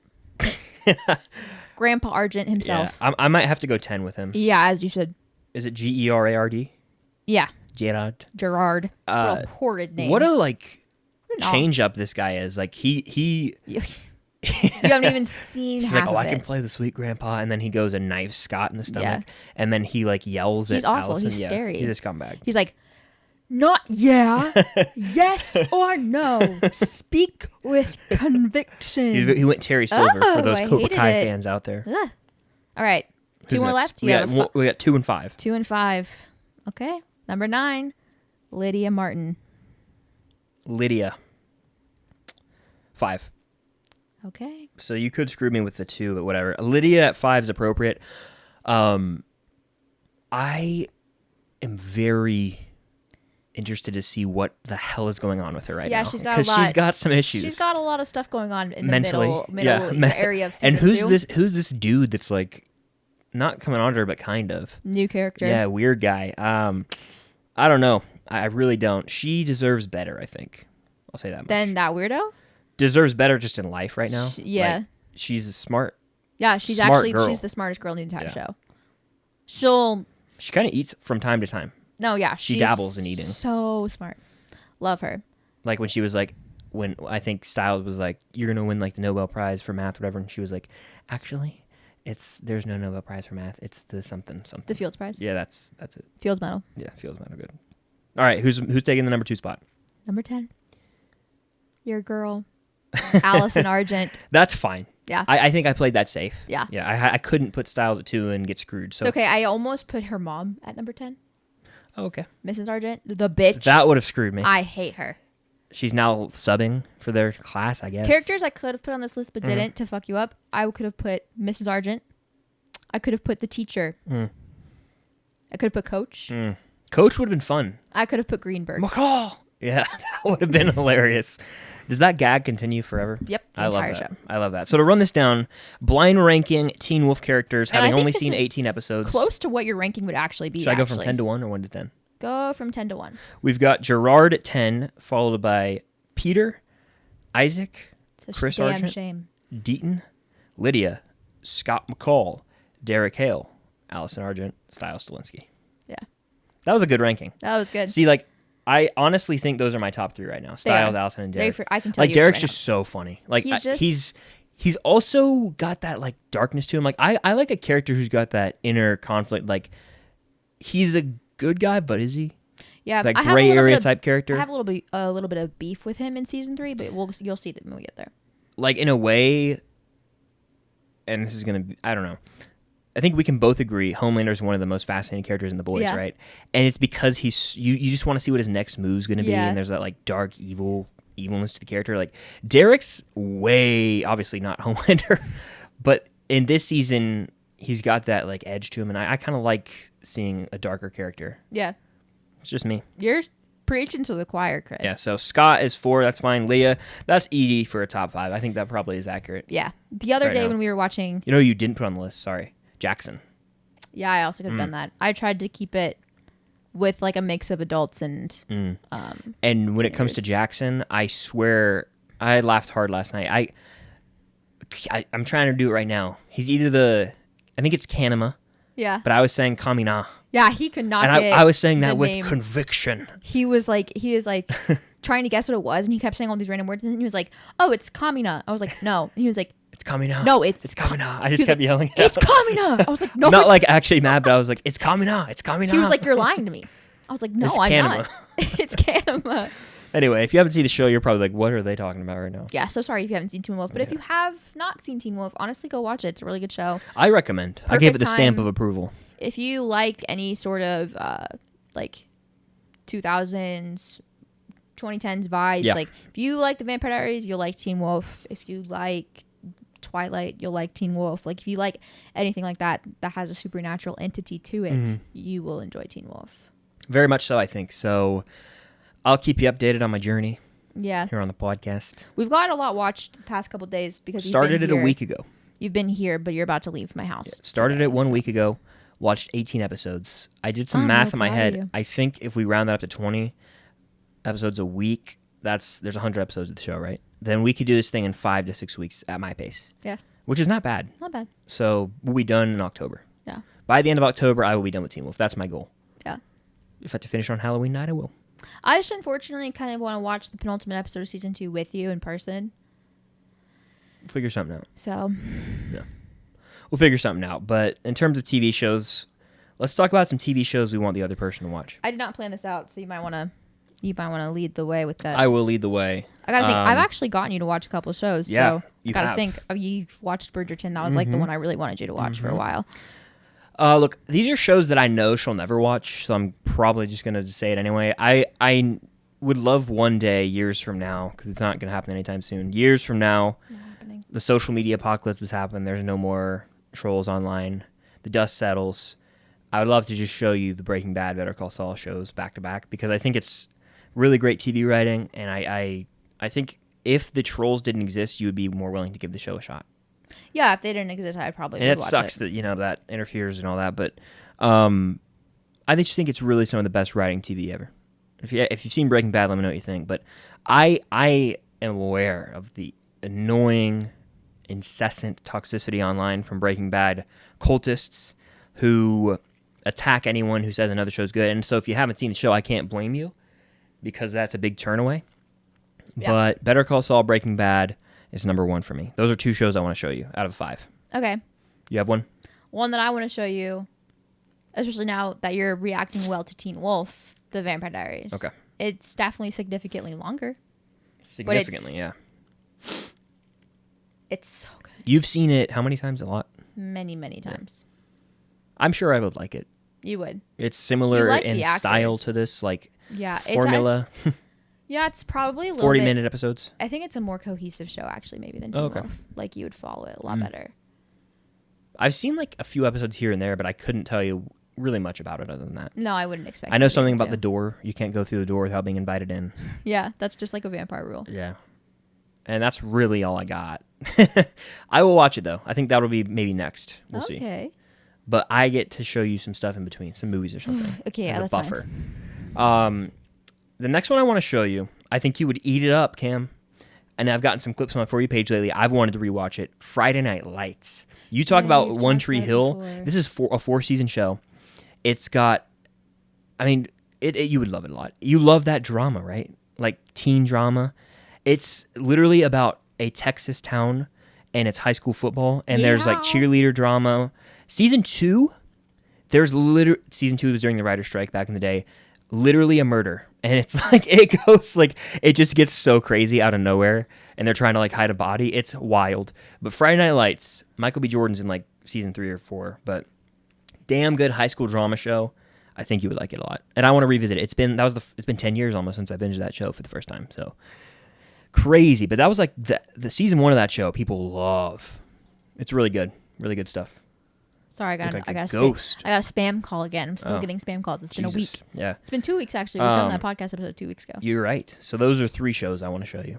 [SPEAKER 1] Grandpa Argent
[SPEAKER 2] Yeah,
[SPEAKER 1] himself.
[SPEAKER 2] I might have to go 10 with him.
[SPEAKER 1] Yeah, as you should.
[SPEAKER 2] Is it Gerard?
[SPEAKER 1] Yeah,
[SPEAKER 2] Gerard.
[SPEAKER 1] Gerard. What a horrid name.
[SPEAKER 2] What a like
[SPEAKER 1] No.
[SPEAKER 2] change up this guy is. Like he
[SPEAKER 1] You haven't even seen
[SPEAKER 2] he's
[SPEAKER 1] half
[SPEAKER 2] like, "Oh,
[SPEAKER 1] of
[SPEAKER 2] I can
[SPEAKER 1] it.
[SPEAKER 2] play the sweet grandpa," and then he goes and knifes Scott in the stomach,
[SPEAKER 1] Yeah.
[SPEAKER 2] and then he like yells
[SPEAKER 1] He's
[SPEAKER 2] at
[SPEAKER 1] awful.
[SPEAKER 2] Allison.
[SPEAKER 1] He's
[SPEAKER 2] Yeah,
[SPEAKER 1] scary.
[SPEAKER 2] He's a scumbag.
[SPEAKER 1] He's like, not yeah, yes or no. Speak with conviction.
[SPEAKER 2] He went Terry Silver
[SPEAKER 1] Oh,
[SPEAKER 2] for those
[SPEAKER 1] I
[SPEAKER 2] Cobra
[SPEAKER 1] hated
[SPEAKER 2] Kai
[SPEAKER 1] it.
[SPEAKER 2] fans out there.
[SPEAKER 1] Ugh. All right, 2
[SPEAKER 2] Who's
[SPEAKER 1] more
[SPEAKER 2] next?
[SPEAKER 1] left.
[SPEAKER 2] We
[SPEAKER 1] You
[SPEAKER 2] got,
[SPEAKER 1] have a
[SPEAKER 2] we got 2 and 5.
[SPEAKER 1] 2 and 5. Okay, number 9, Lydia Martin.
[SPEAKER 2] Lydia. 5.
[SPEAKER 1] Okay.
[SPEAKER 2] So you could screw me with the 2, but whatever. Lydia at 5 is appropriate. I am very interested to see what the hell is going on with her right now.
[SPEAKER 1] Yeah, she's got a
[SPEAKER 2] 'Cause
[SPEAKER 1] lot.
[SPEAKER 2] she's got some issues.
[SPEAKER 1] She's got a lot of stuff going on in the
[SPEAKER 2] mentally.
[SPEAKER 1] middle area of season
[SPEAKER 2] And who's
[SPEAKER 1] 2.
[SPEAKER 2] who's this dude that's like not coming on to her but kind of.
[SPEAKER 1] New character.
[SPEAKER 2] Yeah, weird guy. I don't know. I really don't. She deserves better, I think. I'll say that much.
[SPEAKER 1] Then that weirdo.
[SPEAKER 2] Deserves better just in life right now.
[SPEAKER 1] Yeah.
[SPEAKER 2] Like, she's smart.
[SPEAKER 1] Yeah, she's
[SPEAKER 2] Smart
[SPEAKER 1] actually
[SPEAKER 2] girl.
[SPEAKER 1] she's the smartest girl in the entire
[SPEAKER 2] Yeah.
[SPEAKER 1] show. She'll
[SPEAKER 2] She kind of eats from time to time.
[SPEAKER 1] no, yeah,
[SPEAKER 2] She
[SPEAKER 1] she's
[SPEAKER 2] dabbles in eating.
[SPEAKER 1] So smart. Love her.
[SPEAKER 2] Like when she was like, when I think Styles was like, "You're gonna win like the Nobel Prize for math, whatever," and she was like, "Actually, there's no Nobel Prize for math. It's the something something."
[SPEAKER 1] The Fields Prize.
[SPEAKER 2] Yeah, that's it.
[SPEAKER 1] Fields Medal.
[SPEAKER 2] Yeah, feels kind of good. All right, who's taking the number 2 spot?
[SPEAKER 1] Number 10. Your girl, Allison Argent.
[SPEAKER 2] That's fine.
[SPEAKER 1] Yeah.
[SPEAKER 2] I think I played that safe.
[SPEAKER 1] Yeah.
[SPEAKER 2] Yeah, I couldn't put Styles at 2 and get screwed. So
[SPEAKER 1] It's okay. I almost put her mom at number 10.
[SPEAKER 2] Oh, okay.
[SPEAKER 1] Mrs. Argent, the bitch.
[SPEAKER 2] That would have screwed me.
[SPEAKER 1] I hate her.
[SPEAKER 2] She's now subbing for their class, I guess.
[SPEAKER 1] Characters I could have put on this list but
[SPEAKER 2] Mm-hmm.
[SPEAKER 1] didn't to fuck you up. I could have put Mrs. Argent. I could have put the teacher.
[SPEAKER 2] Mm.
[SPEAKER 1] I could have put Coach.
[SPEAKER 2] Coach would have been fun.
[SPEAKER 1] I could have put Greenberg.
[SPEAKER 2] McCall. Yeah, that would have been hilarious. Does that gag continue forever?
[SPEAKER 1] Yep, the
[SPEAKER 2] I love
[SPEAKER 1] entire
[SPEAKER 2] that.
[SPEAKER 1] show.
[SPEAKER 2] I love that. So to run this down, blind ranking Teen Wolf characters,
[SPEAKER 1] And I
[SPEAKER 2] having
[SPEAKER 1] think
[SPEAKER 2] only
[SPEAKER 1] this
[SPEAKER 2] seen
[SPEAKER 1] is
[SPEAKER 2] 18 episodes.
[SPEAKER 1] Close to what your ranking would actually be.
[SPEAKER 2] Should I go from 10 to 1 or 1 to 10?
[SPEAKER 1] Go from 10 to 1.
[SPEAKER 2] We've got Gerard at 10, followed by Peter, Isaac,
[SPEAKER 1] It's a
[SPEAKER 2] Chris
[SPEAKER 1] damn
[SPEAKER 2] Argent,
[SPEAKER 1] shame.
[SPEAKER 2] Deaton, Lydia, Scott McCall, Derek Hale, Allison Argent, Stiles Stilinski.
[SPEAKER 1] Yeah.
[SPEAKER 2] That was a good ranking.
[SPEAKER 1] That was good.
[SPEAKER 2] See, like, I honestly think those are my top 3 right now. Styles, Allison, and Derek.
[SPEAKER 1] I can tell
[SPEAKER 2] like,
[SPEAKER 1] you
[SPEAKER 2] Derek's
[SPEAKER 1] right
[SPEAKER 2] just so funny. Like,
[SPEAKER 1] He's
[SPEAKER 2] he's also got that, like, darkness to him. Like, I like a character who's got that inner conflict. Like, he's a good guy, but is he?
[SPEAKER 1] Yeah,
[SPEAKER 2] like gray area type character.
[SPEAKER 1] I have a little bit of beef with him in season 3, but you'll see that when we get there.
[SPEAKER 2] Like, in a way, and this is gonna be, I don't know. I think we can both agree Homelander is one of the most fascinating characters in The Boys, right? And it's because you just want to see what his next move's gonna be, and there's that like dark evilness to the character. Like Derek's way obviously not Homelander, but in this season he's got that like edge to him, and I kind of like seeing a darker character.
[SPEAKER 1] Yeah.
[SPEAKER 2] It's just me.
[SPEAKER 1] You're preaching to the choir, Chris.
[SPEAKER 2] Yeah, so Scott is 4. That's fine. Leah, that's easy for a top 5. I think that probably is accurate.
[SPEAKER 1] Yeah. The other day when we were watching...
[SPEAKER 2] You know who you didn't put on the list? Sorry. Jackson.
[SPEAKER 1] Yeah, I also could have done that. I tried to keep it with like a mix of adults and...
[SPEAKER 2] And when it comes to Jackson, I swear, I laughed hard last night. I'm trying to do it right now. He's either I think it's Kanema.
[SPEAKER 1] Yeah.
[SPEAKER 2] But I was saying Kamina.
[SPEAKER 1] Yeah, he could not
[SPEAKER 2] and
[SPEAKER 1] get
[SPEAKER 2] I was saying that with
[SPEAKER 1] name.
[SPEAKER 2] conviction.
[SPEAKER 1] He was like trying to guess what it was, and he kept saying all these random words, and then he was like, "Oh, it's Kamina." I was like, "No," and he was like,
[SPEAKER 2] "It's Kamina."
[SPEAKER 1] No, it's
[SPEAKER 2] Kamina. I just kept yelling.
[SPEAKER 1] It's Kamina. I was like, "No."
[SPEAKER 2] Not like actually mad, but I was like, "It's Kamina. It's Kamina."
[SPEAKER 1] He was like, "You're lying to me." I was like, "No,
[SPEAKER 2] it's
[SPEAKER 1] I'm
[SPEAKER 2] Kanema.
[SPEAKER 1] not." It's Kanema.
[SPEAKER 2] Anyway, if you haven't seen the show, you're probably like, what are they talking about right now?
[SPEAKER 1] Yeah, so sorry if you haven't seen Teen Wolf, but if you have not seen Teen Wolf, honestly, go watch it. It's a really good show.
[SPEAKER 2] I recommend. I gave it the stamp of approval.
[SPEAKER 1] If you like any sort of like 2000s, 2010s vibes, like if you like the Vampire Diaries, you'll like Teen Wolf. If you like Twilight, you'll like Teen Wolf. Like if you like anything like that that has a supernatural entity to it, you will enjoy Teen Wolf.
[SPEAKER 2] Very much so, I think. So I'll keep you updated on my journey.
[SPEAKER 1] Yeah.
[SPEAKER 2] Here on the podcast.
[SPEAKER 1] We've got a lot watched the past couple of days because
[SPEAKER 2] started it a week ago.
[SPEAKER 1] You've been here, but you're about to leave my house.
[SPEAKER 2] Yeah, started it 1 week ago. Watched 18 episodes. I did some math in my head. I think if we round that up to 20 episodes a week, there's 100 episodes of the show, right? Then we could do this thing in 5 to 6 weeks at my pace.
[SPEAKER 1] Yeah.
[SPEAKER 2] Which is not bad.
[SPEAKER 1] Not bad.
[SPEAKER 2] So we'll be done in October.
[SPEAKER 1] Yeah.
[SPEAKER 2] By the end of October, I will be done with Teen Wolf. That's my goal.
[SPEAKER 1] Yeah.
[SPEAKER 2] If I have to finish on Halloween night, I will.
[SPEAKER 1] I just unfortunately kind of want to watch the penultimate episode of season 2 with you in person.
[SPEAKER 2] We'll figure something out.
[SPEAKER 1] So.
[SPEAKER 2] Yeah. We'll figure something out. But in terms of TV shows, let's talk about some TV shows we want the other person to watch.
[SPEAKER 1] I did not plan this out, so you might want to lead the way with that.
[SPEAKER 2] I will lead the way.
[SPEAKER 1] I gotta think. I've actually gotten you to watch a couple of shows.
[SPEAKER 2] Yeah,
[SPEAKER 1] so I gotta think. You've watched Bridgerton. That was like the one I really wanted you to watch for a while.
[SPEAKER 2] Look, these are shows that I know she'll never watch, so I'm probably just gonna say it anyway. I would love one day, years from now, because it's not gonna happen anytime soon. Years from now, the social media apocalypse has happened. There's no more trolls online. The dust settles. I would love to just show you the Breaking Bad, Better Call Saul shows back to back because I think it's really great TV writing, and I think if the trolls didn't exist, you would be more willing to give the show a shot.
[SPEAKER 1] Yeah, if they didn't exist, I probably would watch it.
[SPEAKER 2] And it sucks that that interferes and all that, but I just think it's really some of the best writing TV ever. If you've seen Breaking Bad, let me know what you think. But I am aware of the annoying, incessant toxicity online from Breaking Bad cultists who attack anyone who says another show's good. And so if you haven't seen the show, I can't blame you because that's a big turn away. Yeah. But Better Call Saul, Breaking Bad is number 1 for me. Those are 2 shows I want to show you out of 5.
[SPEAKER 1] Okay.
[SPEAKER 2] You have one?
[SPEAKER 1] One that I want to show you, especially now that you're reacting well to Teen Wolf, The Vampire Diaries.
[SPEAKER 2] Okay.
[SPEAKER 1] It's definitely significantly longer.
[SPEAKER 2] Significantly, yeah.
[SPEAKER 1] It's so good.
[SPEAKER 2] You've seen it how many times? A lot?
[SPEAKER 1] Many, many times.
[SPEAKER 2] Yeah. I'm sure I would like it.
[SPEAKER 1] You would.
[SPEAKER 2] It's similar in style to this, formula.
[SPEAKER 1] It's probably a little
[SPEAKER 2] 40-minute episodes.
[SPEAKER 1] I think it's a more cohesive show, actually, maybe than Teen Wolf. Like, you would follow it a lot better.
[SPEAKER 2] I've seen, a few episodes here and there, but I couldn't tell you really much about it other than that.
[SPEAKER 1] No, I wouldn't expect
[SPEAKER 2] I know something about the door. You can't go through the door without being invited in.
[SPEAKER 1] Yeah, that's just like a vampire rule.
[SPEAKER 2] Yeah. And that's really all I got. I will watch it, though. I think that'll be maybe next. We'll see.
[SPEAKER 1] Okay.
[SPEAKER 2] But I get to show you some stuff in between, some movies or something.
[SPEAKER 1] Okay,
[SPEAKER 2] as
[SPEAKER 1] that's
[SPEAKER 2] a buffer. The next one I want to show you, I think you would eat it up, Cam. and I've gotten some clips on my For You page lately. I've wanted to rewatch it. Friday Night Lights. You talk about
[SPEAKER 1] you've
[SPEAKER 2] One
[SPEAKER 1] talked
[SPEAKER 2] Tree
[SPEAKER 1] about it
[SPEAKER 2] Hill.
[SPEAKER 1] before.
[SPEAKER 2] This is a 4-season show. It's got, I mean, you would love it a lot. You love that drama, right? Like teen drama. It's literally about a Texas town and it's high school football, and there's like cheerleader drama. Season 2 was during the writer's strike back in the day. Literally a murder, and it's like it just gets so crazy out of nowhere, and they're trying to like hide a body. It's wild. But Friday Night Lights, Michael B. Jordan's in like season 3 or 4, but damn good high school drama show. I think you would like it a lot, and I want to revisit it. It's been 10 years almost since I binged that show for the first time. So crazy, but that was like the season 1 of that show. People love. It's really good stuff.
[SPEAKER 1] Sorry, I got a spam call again. I'm still getting spam calls. It's been a week.
[SPEAKER 2] Yeah.
[SPEAKER 1] It's been 2 weeks, actually. We filmed that podcast episode 2 weeks ago.
[SPEAKER 2] You're right. So those are 3 shows I want to show you.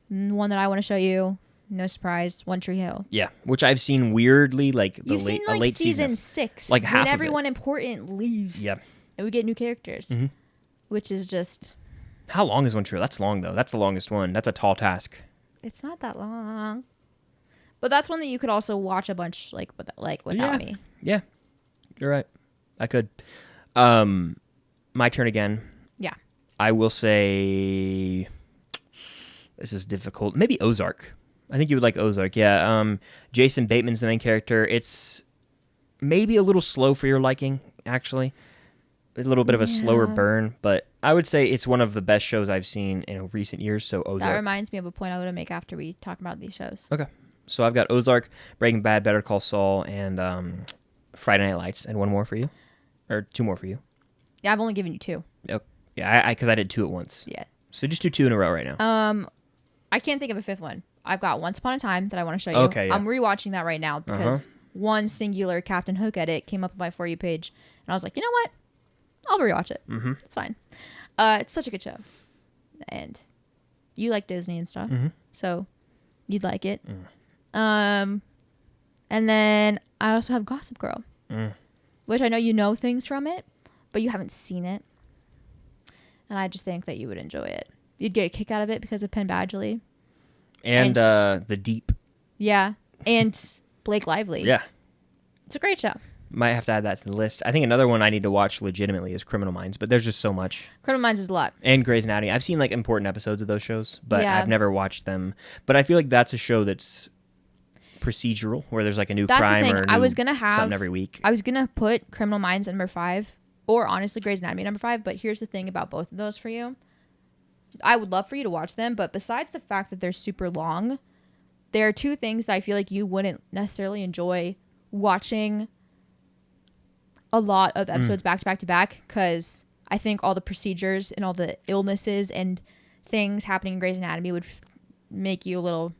[SPEAKER 1] One that I want to show you, no surprise, One Tree Hill.
[SPEAKER 2] Yeah, which I've seen weirdly, like
[SPEAKER 1] You've seen like
[SPEAKER 2] late
[SPEAKER 1] season 6.
[SPEAKER 2] like half
[SPEAKER 1] when
[SPEAKER 2] of
[SPEAKER 1] everyone important leaves.
[SPEAKER 2] Yeah.
[SPEAKER 1] And we get new characters, which is just...
[SPEAKER 2] How long is One Tree Hill? That's long, though. That's the longest one. That's a tall task.
[SPEAKER 1] It's not that long. But that's one that you could also watch a bunch without me.
[SPEAKER 2] Yeah. You're right. I could. My turn again.
[SPEAKER 1] Yeah.
[SPEAKER 2] I will say this is difficult. Maybe Ozark. I think you would like Ozark. Yeah. Jason Bateman's the main character. It's maybe a little slow for your liking, actually. A little bit of a slower burn, but I would say it's one of the best shows I've seen in recent years. So Ozark.
[SPEAKER 1] That reminds me of a point I want to make after we talk about these shows.
[SPEAKER 2] Okay. So I've got Ozark, Breaking Bad, Better Call Saul, and Friday Night Lights, and 1 more for you, or 2 more for you.
[SPEAKER 1] Yeah, I've only given you 2.
[SPEAKER 2] Oh, yeah, because I did 2 at once.
[SPEAKER 1] Yeah.
[SPEAKER 2] So just do 2 in a row right now.
[SPEAKER 1] I can't think of a 5th one. I've got Once Upon a Time that I want to show you.
[SPEAKER 2] Okay. Yeah.
[SPEAKER 1] I'm rewatching that right now because one singular Captain Hook edit came up on my For You page, and I was like, you know what? I'll rewatch it. Mm-hmm. It's fine. It's such a good show, and you like Disney and stuff, so you'd like it. And then I also have Gossip Girl, which I know you know things from it, but you haven't seen it. And I just think that you would enjoy it. You'd get a kick out of it because of Penn Badgley.
[SPEAKER 2] And The Deep.
[SPEAKER 1] Yeah. And Blake Lively.
[SPEAKER 2] Yeah.
[SPEAKER 1] It's a great show.
[SPEAKER 2] Might have to add that to the list. I think another one I need to watch legitimately is Criminal Minds, but there's just so much.
[SPEAKER 1] Criminal Minds is a lot.
[SPEAKER 2] And Grey's Anatomy. I've seen like important episodes of those shows, but
[SPEAKER 1] Yeah.
[SPEAKER 2] I've never watched them. But I feel like that's a show that's procedural, where there's like a new crime or a new something every week.
[SPEAKER 1] I was going to put Criminal Minds at number 5, or honestly Grey's Anatomy number 5, but here's the thing about both of those for you. I would love for you to watch them, but besides the fact that they're super long, there are 2 things that I feel like you wouldn't necessarily enjoy watching a lot of episodes back to back to back, because I think all the procedures and all the illnesses and things happening in Grey's Anatomy would make you a little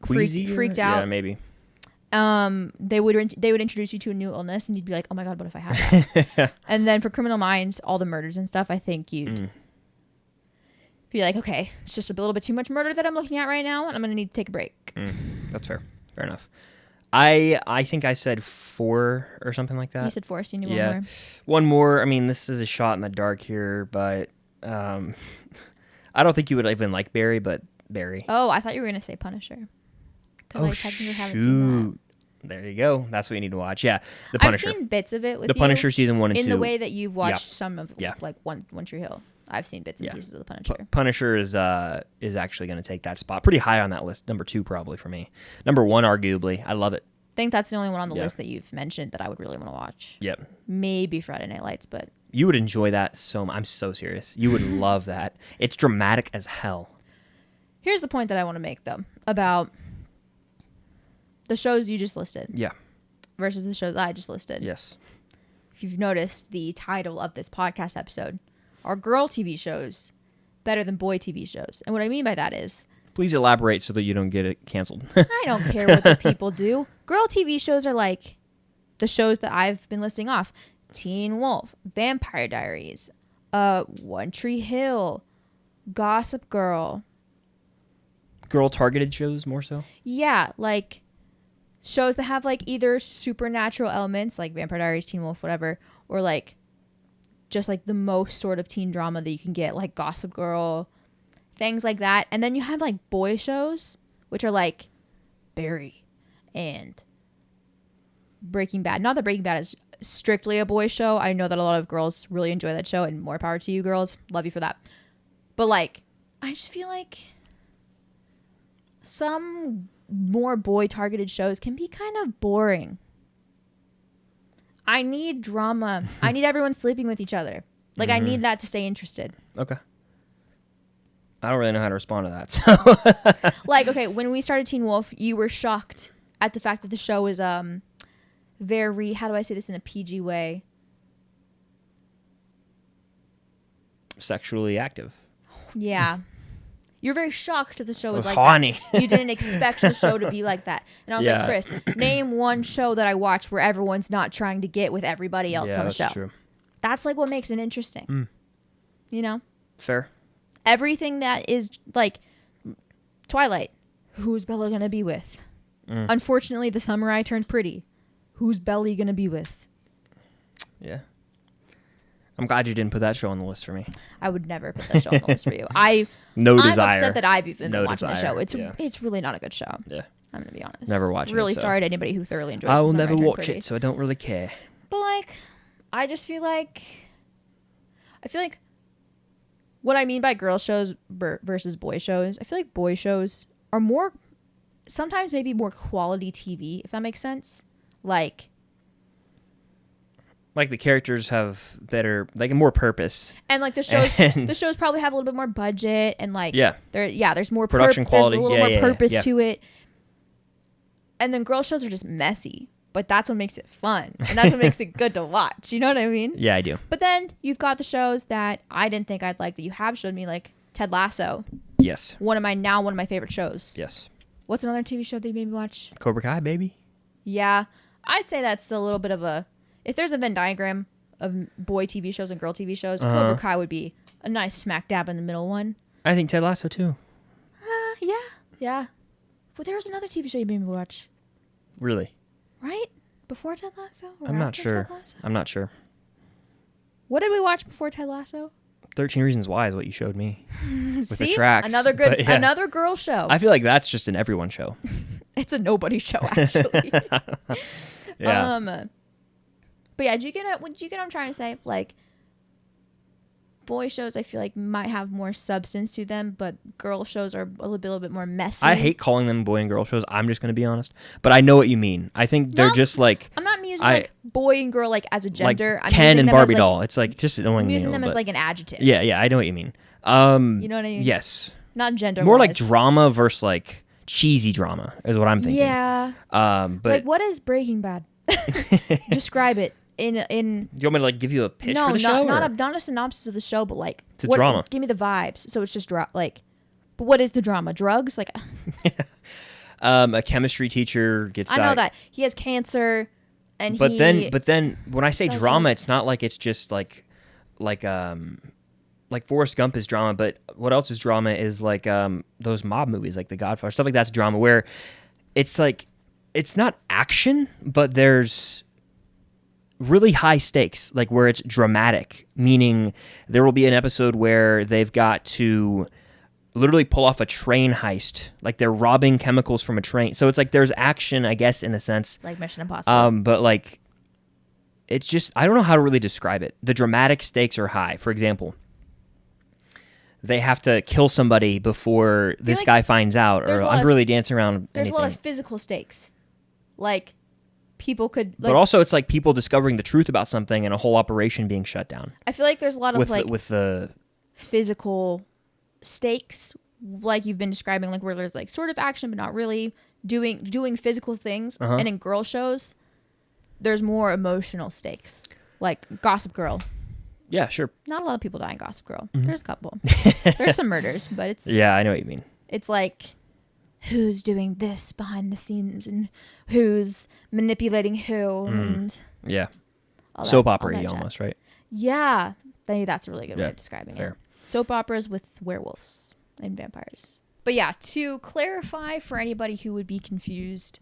[SPEAKER 1] freaked out.
[SPEAKER 2] Yeah, maybe.
[SPEAKER 1] They would introduce you to a new illness, and you'd be like, oh my god, what if I have that? And then for Criminal Minds, all the murders and stuff, I think you'd be like, okay, it's just a little bit too much murder that I'm looking at right now, and I'm gonna need to take a break.
[SPEAKER 2] That's fair enough. I think I said 4 or something like that.
[SPEAKER 1] You said 4, so you need
[SPEAKER 2] Yeah.
[SPEAKER 1] one more.
[SPEAKER 2] One more. I mean, this is a shot in the dark here, but I don't think you would even like Barry, but Barry.
[SPEAKER 1] Oh, I thought you were gonna say Punisher. Because I technically haven't seen that.
[SPEAKER 2] There you go. That's what you need to watch. Yeah, The Punisher.
[SPEAKER 1] I've seen bits of it with
[SPEAKER 2] The Punisher season 1 and 2.
[SPEAKER 1] In the way that you've watched some of like One Tree Hill. I've seen bits and
[SPEAKER 2] Yeah.
[SPEAKER 1] pieces of The Punisher.
[SPEAKER 2] Punisher is actually going to take that spot pretty high on that list. Number 2 probably for me. Number 1 arguably. I love it.
[SPEAKER 1] I think that's the only one on the list that you've mentioned that I would really want to watch.
[SPEAKER 2] Yep.
[SPEAKER 1] Maybe Friday Night Lights, but
[SPEAKER 2] You would enjoy that so much. I'm so serious. You would love that. It's dramatic as hell.
[SPEAKER 1] here's the point that I want to make though about the shows you just listed.
[SPEAKER 2] Yeah.
[SPEAKER 1] Versus the shows I just listed.
[SPEAKER 2] Yes.
[SPEAKER 1] If you've noticed, the title of this podcast episode are girl TV shows better than boy TV shows. And what I mean by that is...
[SPEAKER 2] Please elaborate so that you don't get it canceled.
[SPEAKER 1] I don't care what the people do. Girl TV shows are like the shows that I've been listing off. Teen Wolf, Vampire Diaries, One Tree Hill, Gossip Girl.
[SPEAKER 2] Girl-targeted shows more so?
[SPEAKER 1] Yeah, like... shows that have like either supernatural elements like Vampire Diaries, Teen Wolf, whatever, or like just like the most sort of teen drama that you can get, like Gossip Girl, things like that. And then you have like boy shows, which are like Barry and Breaking Bad. Not that Breaking Bad is strictly a boy show. I know that a lot of girls really enjoy that show, and more power to you girls. Love you for that. But like, I just feel like some more boy targeted shows can be kind of boring. I need drama. I need everyone sleeping with each other. Like, I need that to stay interested.
[SPEAKER 2] Okay. I don't really know how to respond to that. So
[SPEAKER 1] Like, okay, when we started Teen Wolf, you were shocked at the fact that the show was very, how do I say this in a PG way?
[SPEAKER 2] Sexually active.
[SPEAKER 1] Yeah. You're very shocked that the show was like
[SPEAKER 2] horny.
[SPEAKER 1] that. You didn't expect the show to be like that. And I was
[SPEAKER 2] Yeah.
[SPEAKER 1] like, Chris, name one show that I watch where everyone's not trying to get with everybody else on the show.
[SPEAKER 2] That's true.
[SPEAKER 1] That's like what makes it interesting. You know?
[SPEAKER 2] Fair.
[SPEAKER 1] Everything that is like Twilight. Who's Bella going to be with? Unfortunately, the samurai turned pretty. Who's Belly going to be with?
[SPEAKER 2] Yeah. I'm glad you didn't put that show on the list for me.
[SPEAKER 1] I would never put that show on the list for you.
[SPEAKER 2] No
[SPEAKER 1] I'm
[SPEAKER 2] desire.
[SPEAKER 1] upset that I've even been
[SPEAKER 2] No
[SPEAKER 1] watching
[SPEAKER 2] desire.
[SPEAKER 1] the show.
[SPEAKER 2] Yeah.
[SPEAKER 1] It's really not a good show.
[SPEAKER 2] Yeah.
[SPEAKER 1] I'm gonna be honest.
[SPEAKER 2] Never watching
[SPEAKER 1] Really
[SPEAKER 2] it, so.
[SPEAKER 1] sorry to anybody who thoroughly enjoys.
[SPEAKER 2] I will
[SPEAKER 1] The
[SPEAKER 2] never
[SPEAKER 1] Samurai Turned
[SPEAKER 2] watch
[SPEAKER 1] Pretty.
[SPEAKER 2] it, so I don't really care.
[SPEAKER 1] But like, I just feel like, what I mean by girl shows versus boy shows, I feel like boy shows are more, sometimes maybe more quality TV, if that makes sense. Like
[SPEAKER 2] Like the characters have better, like more purpose.
[SPEAKER 1] And like the shows,
[SPEAKER 2] And-
[SPEAKER 1] the shows probably have a little bit more budget and like
[SPEAKER 2] Yeah.
[SPEAKER 1] there's more
[SPEAKER 2] Production quality.
[SPEAKER 1] There's a little
[SPEAKER 2] Yeah,
[SPEAKER 1] more
[SPEAKER 2] yeah,
[SPEAKER 1] purpose
[SPEAKER 2] yeah.
[SPEAKER 1] to it. And then girl shows are just messy, but that's what makes it fun, and that's what makes it good to watch. You know what I mean?
[SPEAKER 2] Yeah, I do.
[SPEAKER 1] But then you've got the shows that I didn't think I'd like that you have showed me, like Ted Lasso,
[SPEAKER 2] Yes.
[SPEAKER 1] one of my favorite shows.
[SPEAKER 2] Yes.
[SPEAKER 1] What's another TV show that you made me watch?
[SPEAKER 2] Cobra Kai, baby.
[SPEAKER 1] Yeah, I'd say that's a little bit of a. If there's a Venn diagram of boy TV shows and girl TV shows, Cobra Kai would be a nice smack dab in the middle one.
[SPEAKER 2] I think Ted Lasso too.
[SPEAKER 1] Yeah. But there was another TV show you made me watch,
[SPEAKER 2] Really?
[SPEAKER 1] right? Before Ted Lasso? Or
[SPEAKER 2] I'm not
[SPEAKER 1] after
[SPEAKER 2] sure.
[SPEAKER 1] Ted Lasso?
[SPEAKER 2] I'm not sure.
[SPEAKER 1] What did we watch before Ted Lasso?
[SPEAKER 2] 13 Reasons Why is what you showed me. With
[SPEAKER 1] See?
[SPEAKER 2] the tracks.
[SPEAKER 1] Another good,
[SPEAKER 2] But yeah.
[SPEAKER 1] another girl show.
[SPEAKER 2] I feel like that's just an everyone show.
[SPEAKER 1] It's a nobody show, actually.
[SPEAKER 2] Yeah.
[SPEAKER 1] But yeah, do you get what I'm trying to say? Like, boy shows, I feel like might have more substance to them, but girl shows are a little bit more messy.
[SPEAKER 2] I hate calling them boy and girl shows. I'm just going to be honest. But I know what you mean. I think they're
[SPEAKER 1] No,
[SPEAKER 2] just like
[SPEAKER 1] I'm not using like boy and girl like as a gender.
[SPEAKER 2] like
[SPEAKER 1] I'm
[SPEAKER 2] Ken
[SPEAKER 1] using
[SPEAKER 2] and
[SPEAKER 1] them as,
[SPEAKER 2] Barbie
[SPEAKER 1] like,
[SPEAKER 2] doll. It's like just annoying.
[SPEAKER 1] I'm using
[SPEAKER 2] me a
[SPEAKER 1] them
[SPEAKER 2] little
[SPEAKER 1] as
[SPEAKER 2] bit.
[SPEAKER 1] like an adjective.
[SPEAKER 2] Yeah, I know what you mean.
[SPEAKER 1] You know what I mean?
[SPEAKER 2] Yes.
[SPEAKER 1] Not gender.
[SPEAKER 2] More like drama versus like cheesy drama is what I'm thinking.
[SPEAKER 1] Yeah.
[SPEAKER 2] But
[SPEAKER 1] Like, what is Breaking Bad? Describe it in.
[SPEAKER 2] you want me to like give you a pitch
[SPEAKER 1] No,
[SPEAKER 2] for the show? or?
[SPEAKER 1] not a synopsis of the show, but like
[SPEAKER 2] It's a drama.
[SPEAKER 1] Give me the vibes. So it's just like, but what is the drama? Drugs? Like,
[SPEAKER 2] A chemistry teacher gets
[SPEAKER 1] I know that he has cancer, and
[SPEAKER 2] But then when I say
[SPEAKER 1] Sells
[SPEAKER 2] drama,
[SPEAKER 1] drugs.
[SPEAKER 2] it's not like it's just like Forrest Gump is drama, but what else is drama is like those mob movies like The Godfather, stuff like that's drama where it's like it's not action, but there's really high stakes, like where it's dramatic, meaning there will be an episode where they've got to literally pull off a train heist, like they're robbing chemicals from a train. So it's like there's action, I guess, in a sense.
[SPEAKER 1] like Mission Impossible.
[SPEAKER 2] But like, it's just, I don't know how to really describe it. The dramatic stakes are high. For example, they have to kill somebody before this
[SPEAKER 1] like
[SPEAKER 2] guy finds out,
[SPEAKER 1] there's
[SPEAKER 2] or
[SPEAKER 1] a lot
[SPEAKER 2] I'm
[SPEAKER 1] of-
[SPEAKER 2] really dancing around
[SPEAKER 1] There's
[SPEAKER 2] anything.
[SPEAKER 1] a lot of physical stakes, like people could. Like,
[SPEAKER 2] but also, it's like people discovering the truth about something and a whole operation being shut down.
[SPEAKER 1] I feel like there's a lot of
[SPEAKER 2] With the
[SPEAKER 1] physical stakes, like you've been describing, like where there's like sort of action but not really doing physical things.
[SPEAKER 2] Uh-huh.
[SPEAKER 1] And in girl shows, there's more emotional stakes, like Gossip Girl.
[SPEAKER 2] yeah, sure.
[SPEAKER 1] Not a lot of people die in Gossip Girl. There's a couple. There's some murders, but it's
[SPEAKER 2] Yeah, I know what you mean.
[SPEAKER 1] it's like who's doing this behind the scenes and who's manipulating who and
[SPEAKER 2] Yeah,
[SPEAKER 1] all that,
[SPEAKER 2] soap
[SPEAKER 1] all
[SPEAKER 2] opera
[SPEAKER 1] that jazz.
[SPEAKER 2] almost, right?
[SPEAKER 1] Yeah, that's a really good way
[SPEAKER 2] Yeah,
[SPEAKER 1] of describing
[SPEAKER 2] fair.
[SPEAKER 1] it. Soap operas with werewolves and vampires. But yeah, to clarify for anybody who would be confused,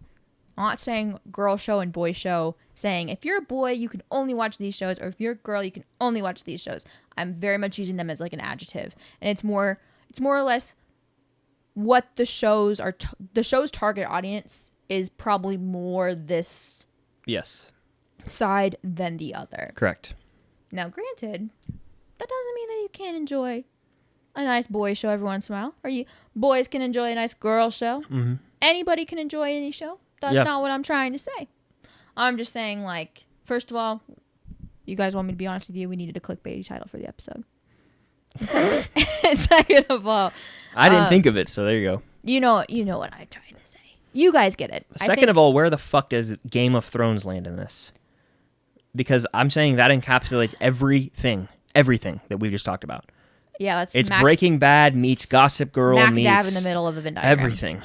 [SPEAKER 1] I'm not saying girl show and boy show, saying if you're a boy, you can only watch these shows, or if you're a girl, you can only watch these shows. I'm very much using them as like an adjective. And it's more, It's more or less what the shows are. The show's target audience is probably more this
[SPEAKER 2] Yes.
[SPEAKER 1] side than the other.
[SPEAKER 2] Correct.
[SPEAKER 1] Now, granted, that doesn't mean that you can't enjoy a nice boy show every once in a while. Or you boys can enjoy a nice girl show.
[SPEAKER 2] Mm-hmm.
[SPEAKER 1] Anybody can enjoy any show. That's not what I'm trying to say. I'm just saying, like, first of all, you guys want me to be honest with you, we needed a clickbaity title for the episode. And second of all,
[SPEAKER 2] I didn't think of it, so there you go.
[SPEAKER 1] You know what I'm trying to say. You guys get it.
[SPEAKER 2] Second of all, where the fuck does Game of Thrones land in this? Because I'm saying that encapsulates everything that we've just talked about.
[SPEAKER 1] Yeah,
[SPEAKER 2] it's Breaking Bad meets Gossip Girl
[SPEAKER 1] smack
[SPEAKER 2] meets
[SPEAKER 1] dab in the middle of the Venn diagram.
[SPEAKER 2] Everything.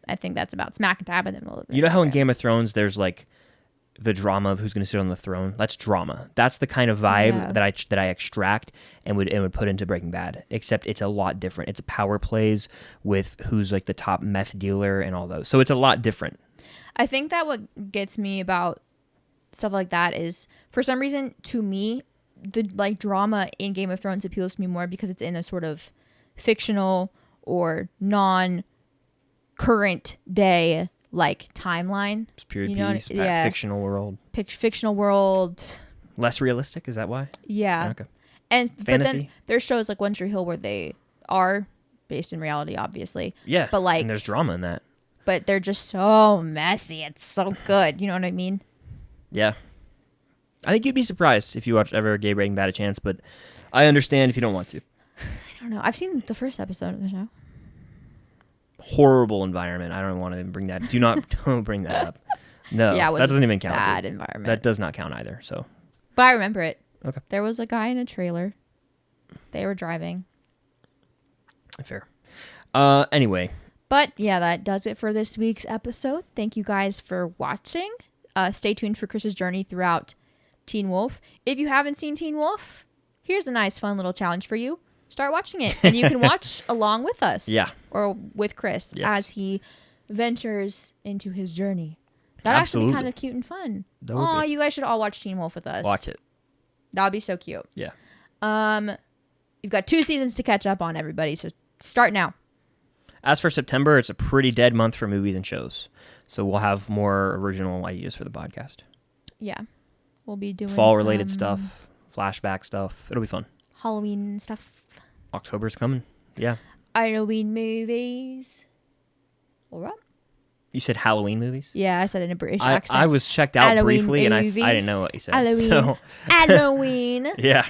[SPEAKER 1] I think that's about smack dab in the middle of the Venn
[SPEAKER 2] You know how in
[SPEAKER 1] diagram.
[SPEAKER 2] Game of Thrones there's like the drama of who's going to sit on the throne? That's drama. That's the kind of vibe that I extract and would put into Breaking Bad. Except it's a lot different. It's power plays with who's like the top meth dealer and all those. So it's a lot different.
[SPEAKER 1] I think that what gets me about stuff like that is, for some reason, to me, the like drama in Game of Thrones appeals to me more because it's in a sort of fictional or non-current day like timeline.
[SPEAKER 2] It's period piece,
[SPEAKER 1] yeah.
[SPEAKER 2] fictional world.
[SPEAKER 1] Fictional world.
[SPEAKER 2] Less realistic, is that why?
[SPEAKER 1] Yeah.
[SPEAKER 2] Okay.
[SPEAKER 1] And
[SPEAKER 2] fantasy.
[SPEAKER 1] But then there's shows like One Tree Hill where they are based in reality, obviously.
[SPEAKER 2] Yeah.
[SPEAKER 1] But like,
[SPEAKER 2] and there's drama in that.
[SPEAKER 1] But they're just so messy. It's so good. You know what I mean?
[SPEAKER 2] Yeah. I think you'd be surprised if you ever gave Breaking Bad a chance, but I understand if you don't want to.
[SPEAKER 1] I don't know. I've seen the first episode of the show.
[SPEAKER 2] Horrible environment. I don't want to bring that. Don't bring that up. No,
[SPEAKER 1] yeah,
[SPEAKER 2] that doesn't even count.
[SPEAKER 1] Bad environment.
[SPEAKER 2] That does not count either. So,
[SPEAKER 1] but I remember it.
[SPEAKER 2] Okay.
[SPEAKER 1] There was a guy in a trailer. They were driving.
[SPEAKER 2] Fair. Anyway.
[SPEAKER 1] But yeah, that does it for this week's episode. Thank you guys for watching. Stay tuned for Chris's journey throughout Teen Wolf. If you haven't seen Teen Wolf, here's a nice, fun little challenge for you. Start watching it, and you can watch along with us.
[SPEAKER 2] Yeah.
[SPEAKER 1] Or with Chris as he ventures into his journey. That'd
[SPEAKER 2] Absolutely.
[SPEAKER 1] actually be kind of cute and fun.
[SPEAKER 2] That would
[SPEAKER 1] Oh,
[SPEAKER 2] be.
[SPEAKER 1] you guys should all watch Teen Wolf with us.
[SPEAKER 2] Watch it.
[SPEAKER 1] That would be so cute.
[SPEAKER 2] Yeah.
[SPEAKER 1] You've got 2 seasons to catch up on, everybody, so start now.
[SPEAKER 2] As for September, it's a pretty dead month for movies and shows. So we'll have more original ideas for the podcast.
[SPEAKER 1] Yeah. We'll be doing
[SPEAKER 2] fall-related stuff, flashback stuff. It'll be fun.
[SPEAKER 1] Halloween stuff.
[SPEAKER 2] October's coming. Yeah.
[SPEAKER 1] Halloween movies. All right.
[SPEAKER 2] You said Halloween movies?
[SPEAKER 1] Yeah, I said it in a British accent.
[SPEAKER 2] I was checked out
[SPEAKER 1] Halloween
[SPEAKER 2] briefly, and I
[SPEAKER 1] movies.
[SPEAKER 2] didn't know what you said.
[SPEAKER 1] Halloween.
[SPEAKER 2] So.
[SPEAKER 1] Halloween.
[SPEAKER 2] Yeah.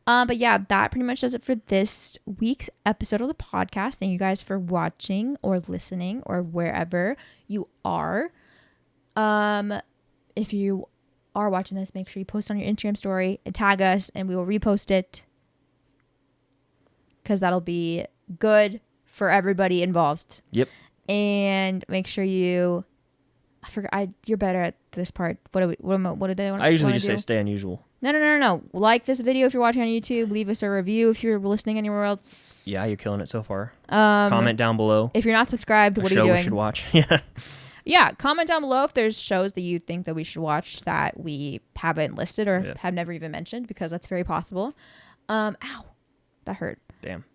[SPEAKER 1] But yeah, that pretty much does it for this week's episode of the podcast. Thank you guys for watching or listening or wherever you are. If you are watching this, make sure you post on your Instagram story and tag us, and we will repost it because that'll be good for everybody involved.
[SPEAKER 2] Yep.
[SPEAKER 1] And make sure you. I forgot. You're better at this part. What do they want?
[SPEAKER 2] I usually just say stay unusual.
[SPEAKER 1] No. Like this video if you're watching on YouTube. Leave us a review if you're listening anywhere else.
[SPEAKER 2] Yeah, you're killing it so far. Comment down below.
[SPEAKER 1] If you're not subscribed, what are you doing?
[SPEAKER 2] We should watch. Yeah.
[SPEAKER 1] Yeah, comment down below if there's shows that you think that we should watch that we haven't listed or have never even mentioned, because that's very possible. Ow, that hurt.
[SPEAKER 2] Damn.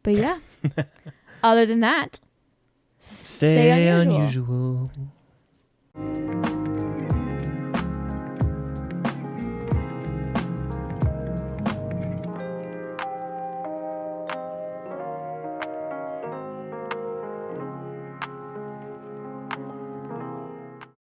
[SPEAKER 1] But yeah. Other than that,
[SPEAKER 2] stay unusual.